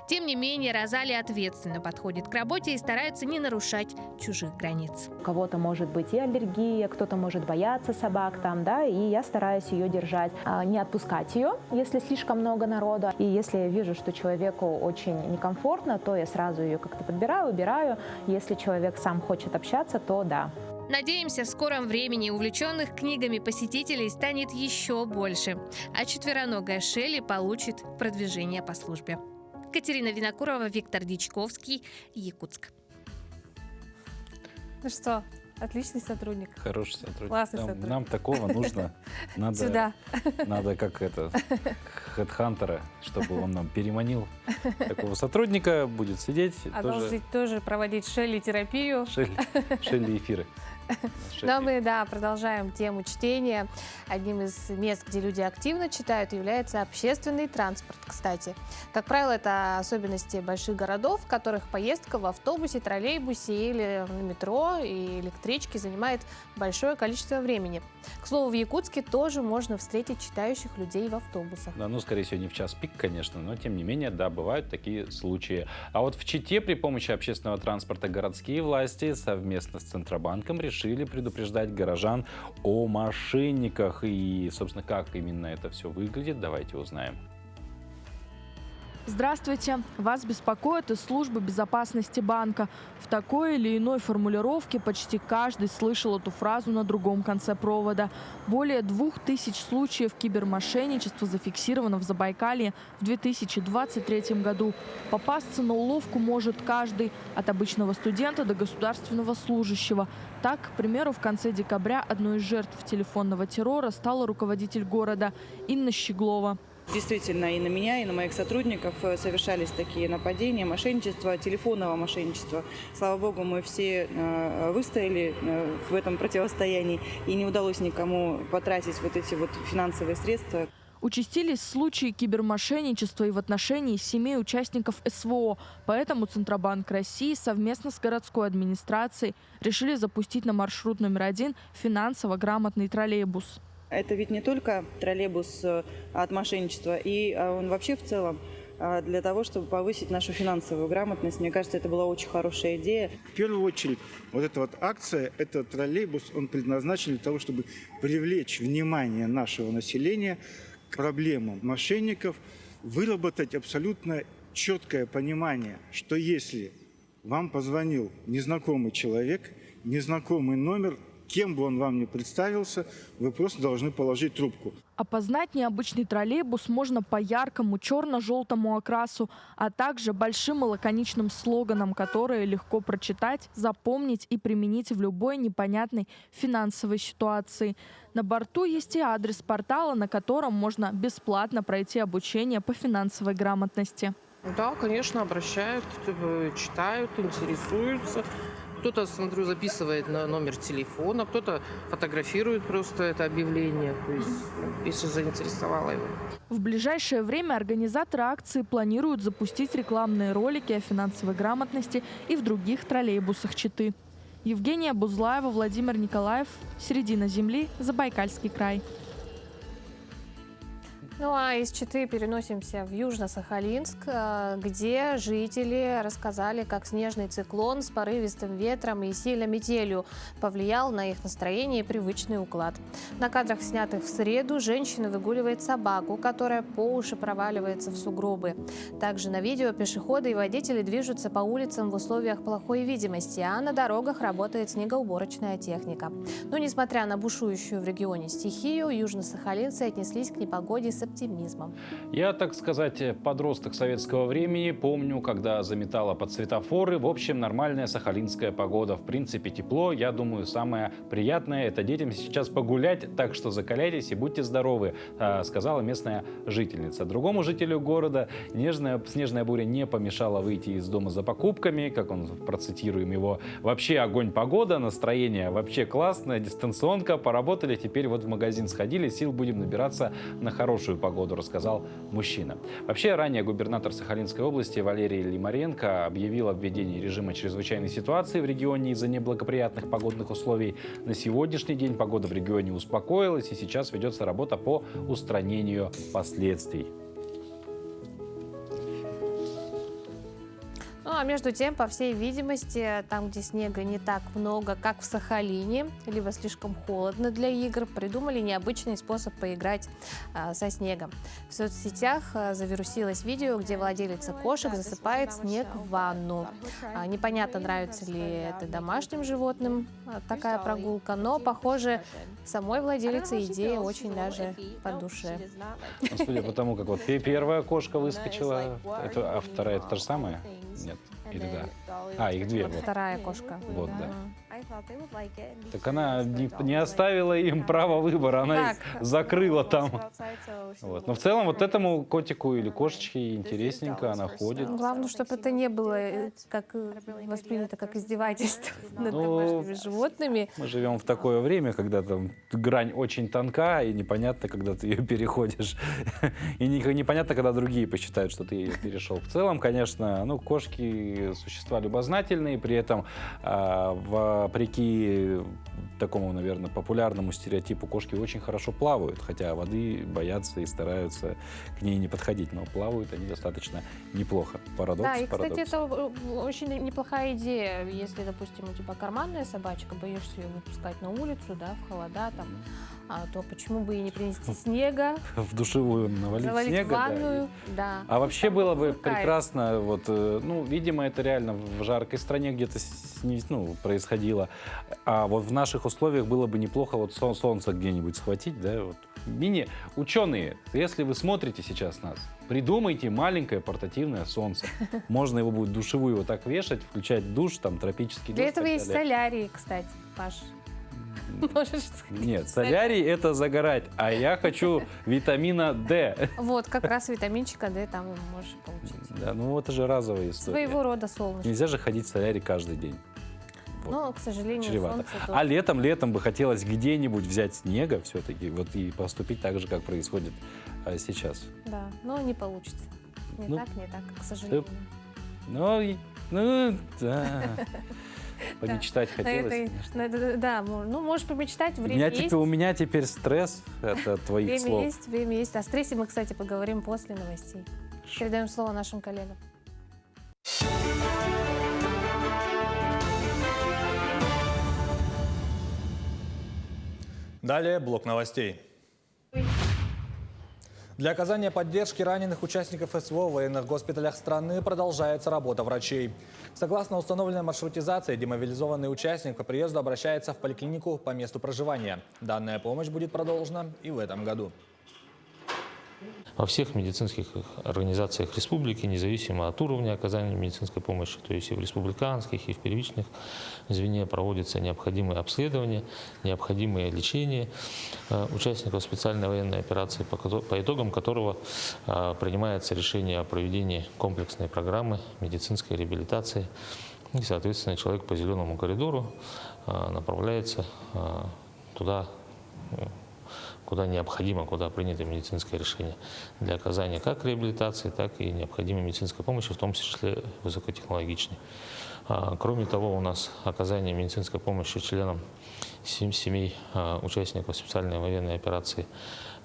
Тем не менее, Розалия ответственно подходит к работе и старается не нарушать чужих границ. У кого-то может быть и аллергия, кто-то может бояться собак там, да, и я стараюсь ее держать, не отпускать ее, если слишком много народа. И если я вижу, что человеку очень некомфортно, то я сразу ее как-то подбираю, убираю. Если человек сам хочет общаться, то да. Надеемся, в скором времени увлеченных книгами посетителей станет еще больше, а четвероногая Шелли получит продвижение по службе. Катерина Винокурова, Виктор Дичковский, Якутск. Ну что, отличный сотрудник. Хороший сотрудник. Классный сотрудник. Нам такого нужно. Сюда. Надо как это, хедхантера, чтобы он нам переманил такого сотрудника, будет сидеть. Должны тоже проводить Шелли-терапию. Шелли-эфиры. Но мы, продолжаем тему чтения. Одним из мест, где люди активно читают, является общественный транспорт, кстати. Как правило, это особенности больших городов, в которых поездка в автобусе, троллейбусе или на метро и электричке занимает большое количество времени. К слову, в Якутске тоже можно встретить читающих людей в автобусах. Да, скорее всего, не в час пик, конечно, но тем не менее, бывают такие случаи. А вот в Чите при помощи общественного транспорта городские власти совместно с Центробанком решили предупреждать горожан о мошенниках. И, собственно, как именно это все выглядит, давайте узнаем. Здравствуйте! Вас беспокоит из службы безопасности банка. В такой или иной формулировке почти каждый слышал эту фразу на другом конце провода. Более 2000 случаев кибермошенничества зафиксировано в Забайкалье в 2023 году. Попасться на уловку может каждый, от обычного студента до государственного служащего. Так, к примеру, в конце декабря одной из жертв телефонного террора стала руководитель города Инна Щеглова. Действительно, и на меня, и на моих сотрудников совершались такие нападения, мошенничество, телефонного мошенничества. Слава богу, мы все выстояли в этом противостоянии, и не удалось никому потратить вот эти финансовые средства. Участились случаи кибермошенничества и в отношении семей участников СВО. Поэтому Центробанк России совместно с городской администрацией решили запустить на маршрут номер 1 финансово грамотный троллейбус. Это ведь не только троллейбус от мошенничества, и он вообще в целом для того, чтобы повысить нашу финансовую грамотность. Мне кажется, это была очень хорошая идея. В первую очередь, вот эта акция, этот троллейбус, он предназначен для того, чтобы привлечь внимание нашего населения к проблемам мошенников, выработать абсолютно четкое понимание, что если вам позвонил незнакомый человек, незнакомый номер, кем бы он вам ни представился, вы просто должны положить трубку. Опознать необычный троллейбус можно по яркому черно-желтому окрасу, а также большим и лаконичным слоганам, которые легко прочитать, запомнить и применить в любой непонятной финансовой ситуации. На борту есть и адрес портала, на котором можно бесплатно пройти обучение по финансовой грамотности. Да, конечно, обращают, читают, интересуются. Кто-то, смотрю, записывает на номер телефона, кто-то фотографирует просто это объявление, то есть, если заинтересовало его. В ближайшее время организаторы акции планируют запустить рекламные ролики о финансовой грамотности и в других троллейбусах Читы. Евгения Бузлаева, Владимир Николаев. Середина земли. Забайкальский край. Ну а из Читы переносимся в Южно-Сахалинск, где жители рассказали, как снежный циклон с порывистым ветром и сильной метелью повлиял на их настроение и привычный уклад. На кадрах, снятых в среду, женщина выгуливает собаку, которая по уши проваливается в сугробы. Также на видео пешеходы и водители движутся по улицам в условиях плохой видимости, а на дорогах работает снегоуборочная техника. Но несмотря на бушующую в регионе стихию, южно-сахалинцы отнеслись к непогоде с оптимизмом. Я, так сказать, подросток советского времени, помню, когда заметало под светофоры. В общем, нормальная сахалинская погода. В принципе, тепло. Я думаю, самое приятное – это детям сейчас погулять. Так что закаляйтесь и будьте здоровы, сказала местная жительница. Другому жителю города снежная буря не помешала выйти из дома за покупками. Как он, процитируем его, вообще огонь погода, настроение вообще классное, дистанционка, поработали, теперь вот в магазин сходили, сил будем набираться на хорошую погоду, рассказал мужчина. Вообще, ранее губернатор Сахалинской области Валерий Лимаренко объявил о введении режима чрезвычайной ситуации в регионе из-за неблагоприятных погодных условий. На сегодняшний день погода в регионе успокоилась, и сейчас ведется работа по устранению последствий. Ну, а между тем, по всей видимости, там, где снега не так много, как в Сахалине, либо слишком холодно для игр, придумали необычный способ поиграть со снегом. В соцсетях завирусилось видео, где владелица кошек засыпает снег в ванну. Непонятно, нравится ли это домашним животным такая прогулка, но, похоже, самой владелице идея очень даже по душе. Судя по тому, как вот первая кошка выскочила, а вторая это то же самое? Нет. Или да? Их две. Вот вторая кошка. Вот, да. Так она не оставила им права выбора, она их закрыла там. Вот. Но в целом вот этому котику или кошечке интересненько, она ходит. Главное, чтобы это не было как воспринято как издевательство над домашними животными. Мы живем в такое время, когда там грань очень тонка, и непонятно, когда ты ее переходишь. И непонятно, когда другие посчитают, что ты ее перешел. В целом, конечно, кошки существа любознательные, при этом вопреки такому, наверное, популярному стереотипу, кошки очень хорошо плавают, хотя воды боятся и стараются к ней не подходить, но плавают они достаточно неплохо. Парадокс. Да, и, кстати, это очень неплохая идея, если, допустим, у тебя карманная собачка, боишься ее выпускать на улицу, да, в холода, там, то почему бы и не принести снега? В душевую навалить снега. В ванную, да. А вообще было бы прекрасно, видимо, это реально в жаркой стране где-то происходило. А вот в наших условиях было бы неплохо солнце где-нибудь схватить, да, Ученые, если вы смотрите сейчас нас, придумайте маленькое портативное солнце. Можно его будет душевую вот так вешать, включать душ, там, тропический душ. Для этого есть солярий, кстати, Паш. Нет, солярий — это загорать, а я хочу витамина D. Вот, как раз витаминчика D там можешь получить. Да, это же разовая история. Своего рода солнышко. Нельзя же ходить в солярий каждый день. Но, к сожалению, чревато. солнце тоже. А летом бы хотелось где-нибудь взять снега все-таки и поступить так же, как происходит сейчас. Да, но не получится. Не так, к сожалению. Да. Помечтать хотелось, конечно. Да, можешь помечтать, время есть. У меня теперь стресс от твоих слов. Время есть. О стрессе мы, кстати, поговорим после новостей. Передаем слово нашим коллегам. Далее блок новостей. Для оказания поддержки раненых участников СВО в военных госпиталях страны продолжается работа врачей. Согласно установленной маршрутизации, демобилизованный участник по приезду обращается в поликлинику по месту проживания. Данная помощь будет продолжена и в этом году. Во всех медицинских организациях республики, независимо от уровня оказания медицинской помощи, то есть и в республиканских, и в первичных звене проводятся необходимые обследования, необходимое лечение участников специальной военной операции, по итогам которого принимается решение о проведении комплексной программы медицинской реабилитации. И, соответственно, человек по зеленому коридору направляется туда, куда необходимо, куда принято медицинское решение для оказания как реабилитации, так и необходимой медицинской помощи, в том числе высокотехнологичной. Кроме того, у нас оказание медицинской помощи членам семей участников специальной военной операции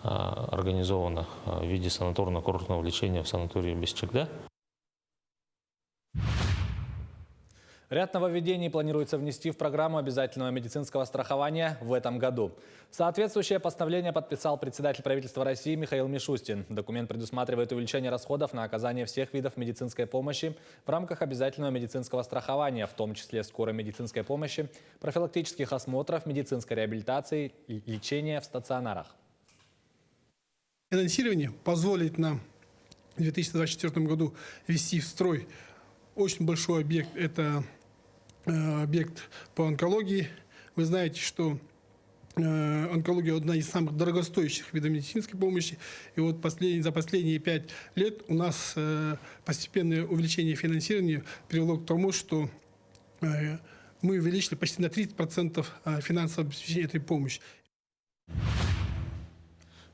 организовано в виде санаторно-курортного лечения в санатории Бесчегда. Ряд нововведений планируется внести в программу обязательного медицинского страхования в этом году. Соответствующее постановление подписал председатель правительства России Михаил Мишустин. Документ предусматривает увеличение расходов на оказание всех видов медицинской помощи в рамках обязательного медицинского страхования, в том числе скорой медицинской помощи, профилактических осмотров, медицинской реабилитации и лечения в стационарах. Финансирование позволит нам в 2024 году ввести в строй очень большой объект. Это объект по онкологии. Вы знаете, что онкология одна из самых дорогостоящих видов медицинской помощи. И вот за последние 5 лет у нас постепенное увеличение финансирования привело к тому, что мы увеличили почти на 30% финансовое обеспечение этой помощи.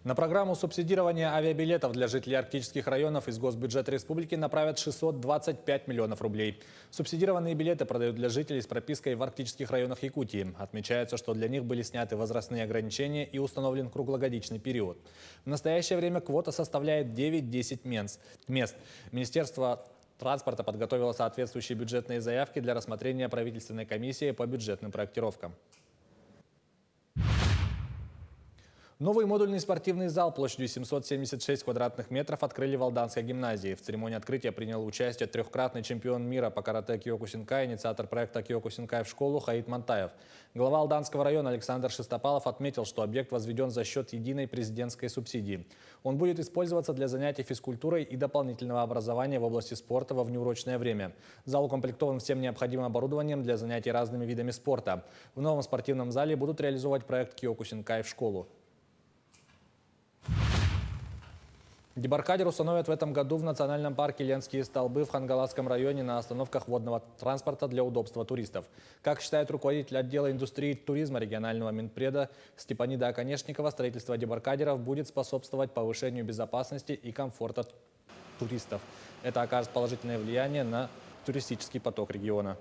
На программу субсидирования авиабилетов для жителей арктических районов из госбюджета республики направят 625 миллионов рублей. Субсидированные билеты продают для жителей с пропиской в арктических районах Якутии. Отмечается, что для них были сняты возрастные ограничения и установлен круглогодичный период. В настоящее время квота составляет 9-10 мест. Министерство транспорта подготовило соответствующие бюджетные заявки для рассмотрения правительственной комиссии по бюджетным проектировкам. Новый модульный спортивный зал площадью 776 квадратных метров открыли в Алданской гимназии. В церемонии открытия принял участие трехкратный чемпион мира по карате Киокусинкай, инициатор проекта Киокусинкай в школу Хаид Мантаев. Глава Алданского района Александр Шестопалов отметил, что объект возведен за счет единой президентской субсидии. Он будет использоваться для занятий физкультурой и дополнительного образования в области спорта во внеурочное время. Зал укомплектован всем необходимым оборудованием для занятий разными видами спорта. В новом спортивном зале будут реализовать проект Киокусинкай в школу. Дебаркадер установят в этом году в национальном парке Ленские столбы в Хангаласском районе на остановках водного транспорта для удобства туристов. Как считает руководитель отдела индустрии и туризма регионального Минпреда Степанида Оконешникова, строительство дебаркадеров будет способствовать повышению безопасности и комфорта туристов. Это окажет положительное влияние на туристический поток региона.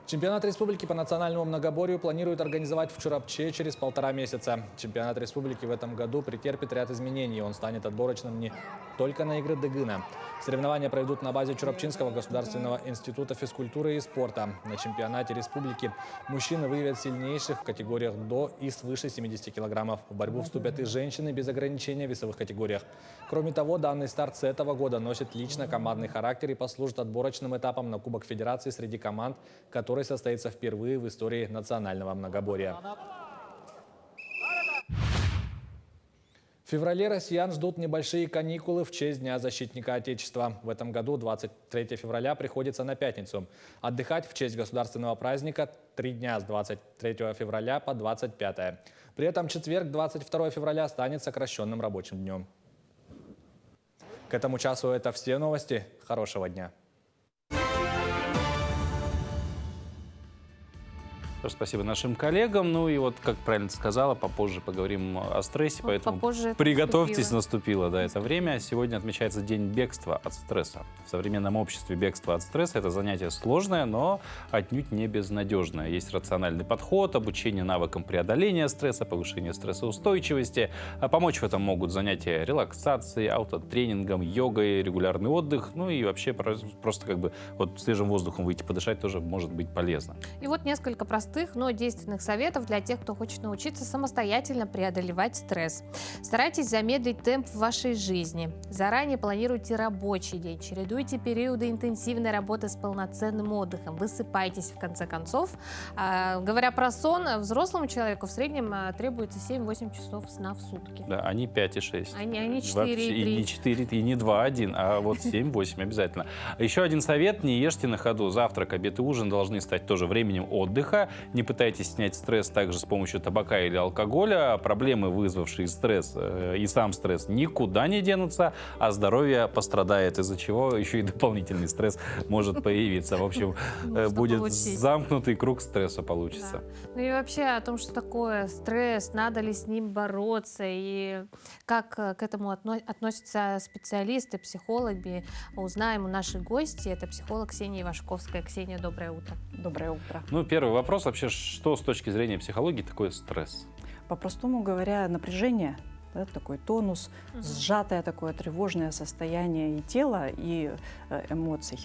Чемпионат республики по национальному многоборью планируют организовать в Чурапче через 1,5 месяца. Чемпионат республики в этом году претерпит ряд изменений. Он станет отборочным не только на игры Дыгына. Соревнования пройдут на базе Чурапчинского государственного института физкультуры и спорта. На чемпионате республики мужчины выявят сильнейших в категориях до и свыше 70 килограммов. В борьбу вступят и женщины без ограничения в весовых категориях. Кроме того, данный старт с этого года носит лично командный характер и послужит отборочным этапом на Кубок Федерации среди команд, который состоится впервые в истории национального многоборья. В феврале россиян ждут небольшие каникулы в честь Дня защитника Отечества. В этом году 23 февраля приходится на пятницу. Отдыхать в честь государственного праздника 3 дня с 23 февраля по 25. При этом четверг, 22 февраля, станет сокращенным рабочим днем. К этому часу это все новости. Хорошего дня. Спасибо нашим коллегам. Ну и вот, как правильно ты сказала, попозже поговорим о стрессе, вот поэтому приготовьтесь, наступило это время. Сегодня отмечается день бегства от стресса. В современном обществе бегство от стресса – это занятие сложное, но отнюдь не безнадежное. Есть рациональный подход, обучение навыкам преодоления стресса, повышение стрессоустойчивости. А помочь в этом могут занятия релаксацией, аутотренингом, йогой, регулярный отдых. Ну и вообще просто как бы вот свежим воздухом выйти подышать тоже может быть полезно. И вот несколько простых, но действенных советов для тех, кто хочет научиться самостоятельно преодолевать стресс. Старайтесь замедлить темп в вашей жизни. Заранее планируйте рабочий день. Чередуйте периоды интенсивной работы с полноценным отдыхом. Высыпайтесь, в конце концов. Говоря про сон, взрослому человеку в среднем требуется 7-8 часов сна в сутки. Да, они 5 и 6. Они 4 и 3. И не 4, и не 2, 1, а вот 7-8 обязательно. Еще один совет: не ешьте на ходу. Завтрак, обед и ужин должны стать тоже временем отдыха. Не пытайтесь снять стресс также с помощью табака или алкоголя. Проблемы, вызвавшие стресс и сам стресс, никуда не денутся, а здоровье пострадает, из-за чего еще и дополнительный стресс может появиться. В общем, будет замкнутый круг стресса получится. Да. Ну и вообще о том, что такое стресс, надо ли с ним бороться и как к этому относятся специалисты, психологи, узнаем у нашей гости. Это психолог Ксения Ивашковская. Ксения, доброе утро. Доброе утро. Ну, первый вопрос. Вообще, что с точки зрения психологии такое стресс? По-простому говоря, напряжение, да, такой тонус, сжатое такое тревожное состояние и тела, и эмоций.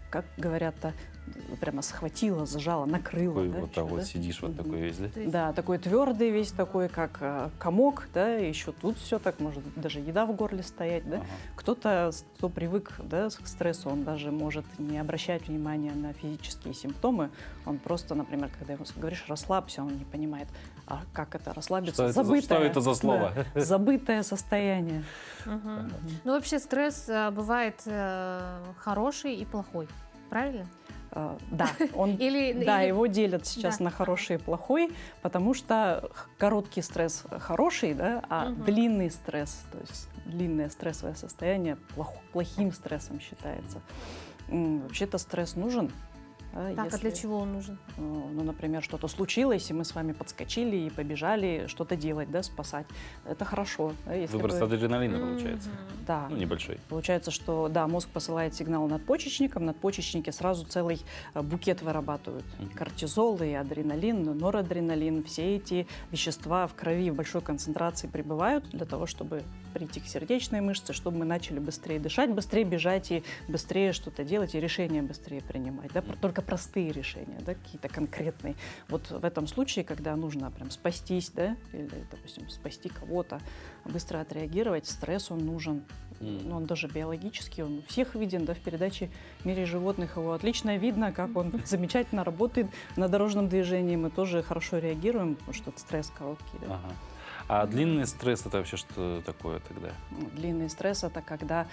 Как говорят-то, прямо схватила, сжала, накрыла. Такой, да, вот, вот сидишь вот такой весь, да? Да, такой твердый весь, такой как комок, да, еще тут все так, может даже еда в горле стоять, да. Кто-то, кто привык, да, к стрессу, он даже может не обращать внимания на физические симптомы, он просто, например, когда ему говоришь «расслабься», он не понимает, а как это расслабиться? Что это за слово? Да, забытое состояние. Ну, вообще стресс бывает хороший и плохой, правильно? Да, его делят сейчас на хороший и плохой, потому что короткий стресс хороший, да, а длинный стресс, то есть длинное стрессовое состояние плохим стрессом считается. Вообще-то стресс нужен Да, Так, а для чего он нужен? Ну, например, что-то случилось, и мы с вами подскочили и побежали что-то делать, да, спасать. Это хорошо. Да, если Выброс адреналина получается. Да. Ну, небольшой. Получается, что да, мозг посылает сигнал надпочечникам, надпочечники сразу целый букет вырабатывают. Кортизол и адреналин, норадреналин, все эти вещества в крови в большой концентрации прибывают для того, чтобы прийти к сердечной мышце, чтобы мы начали быстрее дышать, быстрее бежать и быстрее что-то делать, и решения быстрее принимать. Да? Только простые решения, да? Какие-то конкретные. Вот в этом случае, когда нужно прям спастись, да? Или, допустим, спасти кого-то, быстро отреагировать, стресс он нужен. Он даже биологический, он у всех виден, да, в передаче «В мире животных» его отлично видно, как он замечательно работает на дорожном движении. Мы тоже хорошо реагируем, потому что стресс короткий. Да. Ага. А длинный стресс — это вообще что такое тогда? Длинный стресс — это когда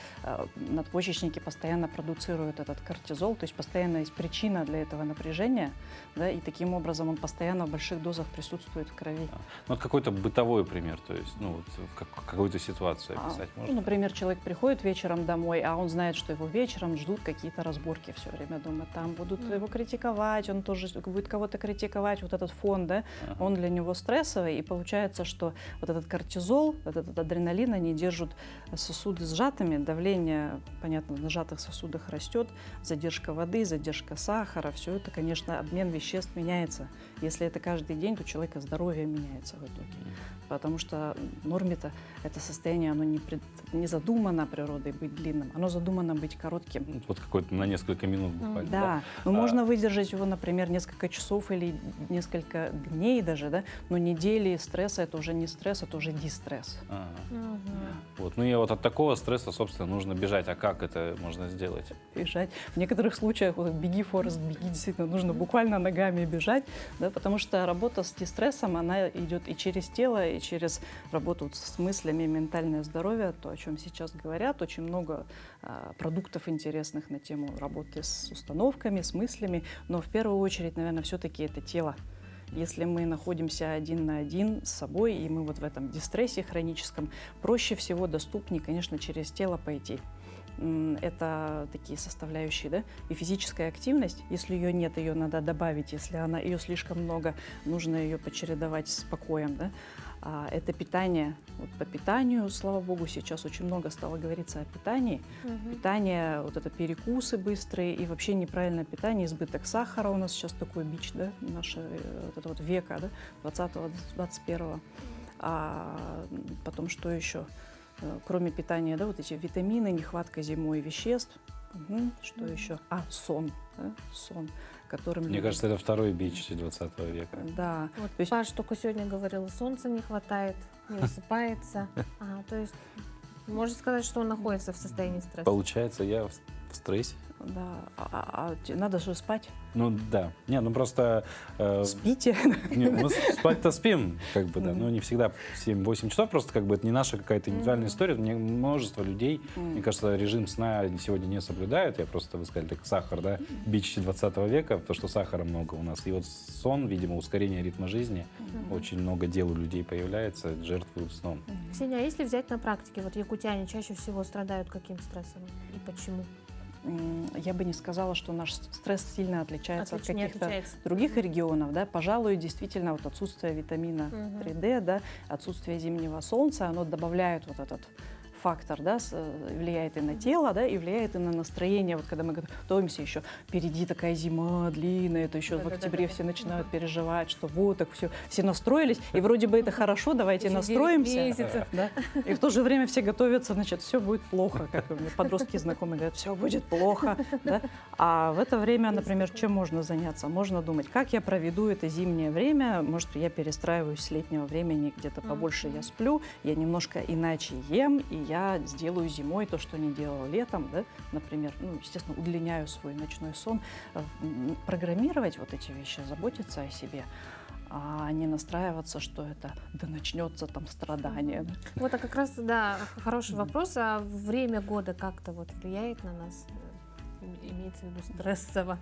надпочечники постоянно продуцируют этот кортизол, то есть постоянно есть причина для этого напряжения, да, и таким образом он постоянно в больших дозах присутствует в крови. Ну, вот какой-то бытовой пример, то есть, ну, вот в какую-то ситуацию описать можно? Ну, например, человек приходит вечером домой, а он знает, что его вечером ждут какие-то разборки все время дома. Там будут его критиковать, он тоже будет кого-то критиковать, вот этот фон, да, он для него стрессовый, и получается, что вот этот кортизол, вот этот адреналин, они держат сосуды сжатыми, давление, понятно, на сжатых сосудах растет, задержка воды, задержка сахара, все это, конечно, обмен веществ меняется. Если это каждый день, то у человека здоровье меняется в итоге. Потому что в норме-то это состояние, оно не задумано природой быть длинным, оно задумано быть коротким. Вот какой-то на несколько минут буквально. Да, но можно выдержать его, например, несколько часов или несколько дней даже, да, но недели стресса — это уже не стресс, это уже дистресс. Вот. Ну и вот от такого стресса, собственно, нужно бежать. А как это можно сделать? Бежать. В некоторых случаях вот, беги, Форест, беги, действительно, нужно буквально ногами бежать, да, потому что работа с дистрессом, она идет и через тело, и через работу с мыслями, ментальное здоровье, то, о чем сейчас говорят. Очень много продуктов интересных на тему работы с установками, с мыслями, но в первую очередь, наверное, все-таки это тело. Если мы находимся один на один с собой, и мы вот в этом дистрессе хроническом, проще всего, доступнее, конечно, через тело пойти. Это такие составляющие, да, и физическая активность, если ее нет, ее надо добавить, если ее слишком много, нужно ее почередовать с покоем, да. Это питание. Вот по питанию, слава богу, сейчас очень много стало говориться о питании. Питание, вот это перекусы быстрые и вообще неправильное питание, избыток сахара у нас сейчас такой бич, да, нашего вот этого вот века, да, 20-го, 21-го. Потом что еще? Кроме питания, да, вот эти витамины, нехватка зимой веществ. Что еще? Сон. Да? Сон, которым... Мне кажется, это второй бич 20 века. Да. Вот то есть... Паш только сегодня говорил, солнца не хватает, не высыпается. То есть можно сказать, что он находится в состоянии стресса. Получается, я в стрессе. Да. Надо же спать. Ну да. Не, ну просто... Спите. Не, мы спать-то спим, как бы, да, но не всегда 7-8 часов, просто как бы это не наша какая-то индивидуальная история. Множество людей, мне кажется, режим сна сегодня не соблюдают. Я просто, вы сказали, так сахар, да, бич 20 века, потому что сахара много у нас. И вот сон, видимо, ускорение ритма жизни, очень много дел у людей появляется, жертвуют сном. Ксения, а если взять на практике, вот якутяне чаще всего страдают каким стрессом и почему? Я бы не сказала, что наш стресс сильно отличается от каких-то других регионов. Да? Пожалуй, действительно, вот отсутствие витамина 3D, да, отсутствие зимнего солнца, оно добавляет вот этот фактор, да, влияет и на тело, да, и влияет и на настроение. Вот когда мы готовимся еще, впереди такая зима длинная, это еще в октябре все начинают переживать, что вот так все настроились, и вроде бы это хорошо, давайте настроимся. Да, и в то же время все готовятся, значит, все будет плохо, как у меня подростки знакомые говорят, все будет плохо. Да? А в это время, например, чем можно заняться? Можно думать, как я проведу это зимнее время, может, я перестраиваюсь с летнего времени, где-то побольше я сплю, я немножко иначе ем, и я сделаю зимой то, что не делала летом, да, например, естественно, удлиняю свой ночной сон, программировать вот эти вещи, заботиться о себе, а не настраиваться, что это да начнется там страдание. Вот, а как раз, да, хороший вопрос, а время года как-то вот влияет на нас? имеется в виду стрессово?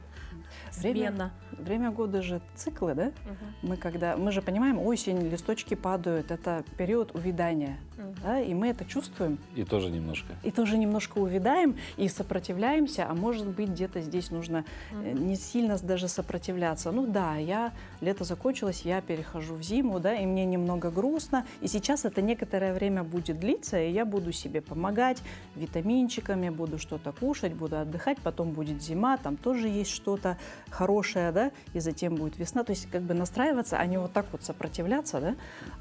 Смена. Время года же циклы, да? Мы же понимаем, осень, листочки падают, это период увядания, да? И мы это чувствуем. И тоже немножко. И тоже немножко увядаем и сопротивляемся, а может быть где-то здесь нужно не сильно даже сопротивляться. Ну да, лето закончилось, я перехожу в зиму, да, и мне немного грустно, и сейчас это некоторое время будет длиться, и я буду себе помогать витаминчиками, буду что-то кушать, буду отдыхать, потом будет зима, там тоже есть что-то хорошее, да, и затем будет весна, то есть как бы настраиваться, а не вот так вот сопротивляться, да,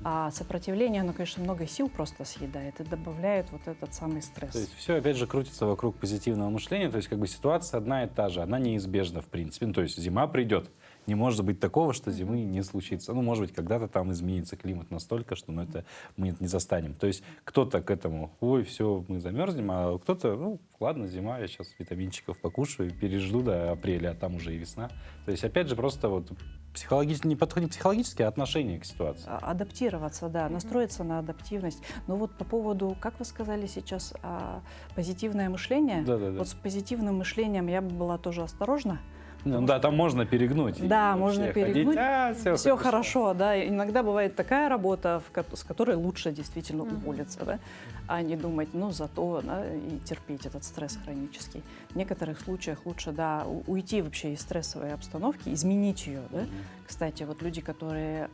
а сопротивление, оно, конечно, много сил просто съедает и добавляет вот этот самый стресс. То есть все опять же крутится вокруг позитивного мышления, то есть как бы ситуация одна и та же, она неизбежна в принципе, ну, то есть зима придет. Не может быть такого, что зимы не случится. Ну, может быть, когда-то там изменится климат настолько, что это мы это не застанем. То есть кто-то к этому, ой, все, мы замерзнем, а кто-то, ну, ладно, зима, я сейчас витаминчиков покушаю, пережду до апреля, а там уже и весна. То есть, опять же, просто вот психологически, не психологическое, а отношение к ситуации. Адаптироваться, да, настроиться на адаптивность. Но вот по поводу, как вы сказали сейчас, позитивное мышление. Да. Вот с позитивным мышлением я бы была тоже осторожна. Ну да, там можно перегнуть. Да, можно перегнуть. Все хорошо. хорошо, да. Иногда бывает такая работа, с которой лучше действительно уволиться, да, а не думать, ну, зато, да, и терпеть этот стресс хронический. В некоторых случаях лучше, да, уйти вообще из стрессовой обстановки, изменить ее, да. Кстати, вот люди, которые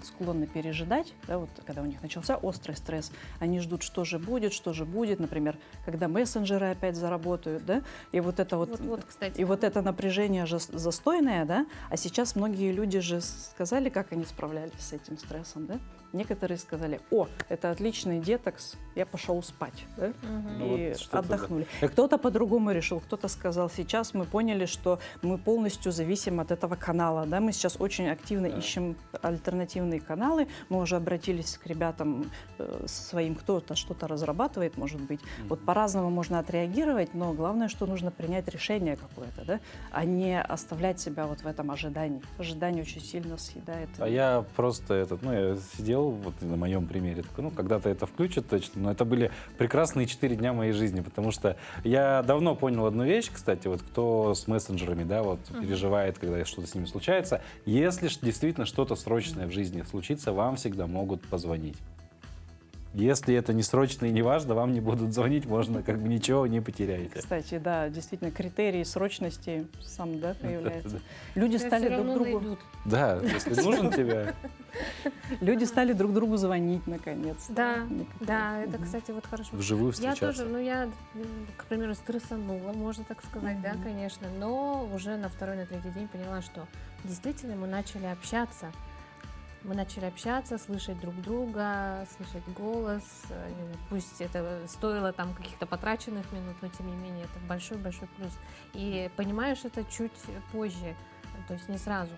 склонны пережидать, да, вот когда у них начался острый стресс, они ждут, что же будет, например, когда мессенджеры опять заработают, да, и вот это кстати, и вот это напряжение же застойное, да, а сейчас многие люди же сказали, как они справлялись с этим стрессом, да. Некоторые сказали, это отличный детокс, я пошел спать, да? И вот отдохнули. Да. Кто-то по-другому решил, кто-то сказал, сейчас мы поняли, что мы полностью зависим от этого канала, да? Мы сейчас очень активно ищем альтернативные каналы, мы уже обратились к ребятам своим, кто-то что-то разрабатывает, может быть. Вот по-разному можно отреагировать, но главное, что нужно принять решение какое-то, да? А не оставлять себя вот в этом ожидании. Ожидание очень сильно съедает. А я просто я сидел вот на моем примере, такой, когда-то это включат точно, но это были прекрасные 4 дня моей жизни, потому что я давно понял одну вещь, кстати, вот кто с мессенджерами, да, вот переживает, когда что-то с ними случается, если действительно что-то срочное в жизни случится, вам всегда могут позвонить. Если это не срочно и не важно, вам не будут звонить, можно ничего не потеряете. Кстати, да, действительно, критерии срочности сам, да, появляются. Люди стали друг другу... Да, если нужен тебя... Люди стали друг другу звонить, наконец. Да, это, кстати, вот хорошо. Вживую встречаться. Я тоже, я, к примеру, стрессанула, можно так сказать, да, конечно, но уже на второй, на третий день поняла, что действительно мы начали общаться. Мы начали общаться, слышать друг друга, слышать голос. Пусть это стоило там каких-то потраченных минут, но тем не менее это большой-большой плюс. И понимаешь это чуть позже, то есть не сразу.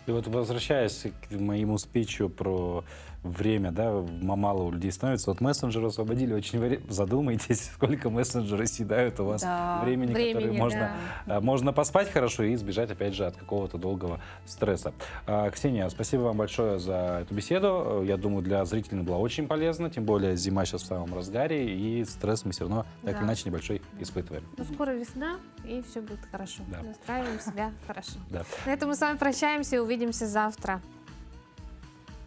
И вот возвращаясь к моему спичу про время, да, мало у людей становится. Вот мессенджеры освободили очень задумайтесь, сколько мессенджеры съедают у вас времени, которое можно поспать хорошо и избежать, опять же, от какого-то долгого стресса. Ксения, спасибо вам большое за эту беседу. Я думаю, для зрителей была очень полезна, тем более зима сейчас в самом разгаре, и стресс мы все равно так или иначе небольшой испытываем. Ну, скоро весна, и все будет хорошо. Да. Настраиваем себя хорошо. Да. На этом мы с вами прощаемся и увидимся завтра.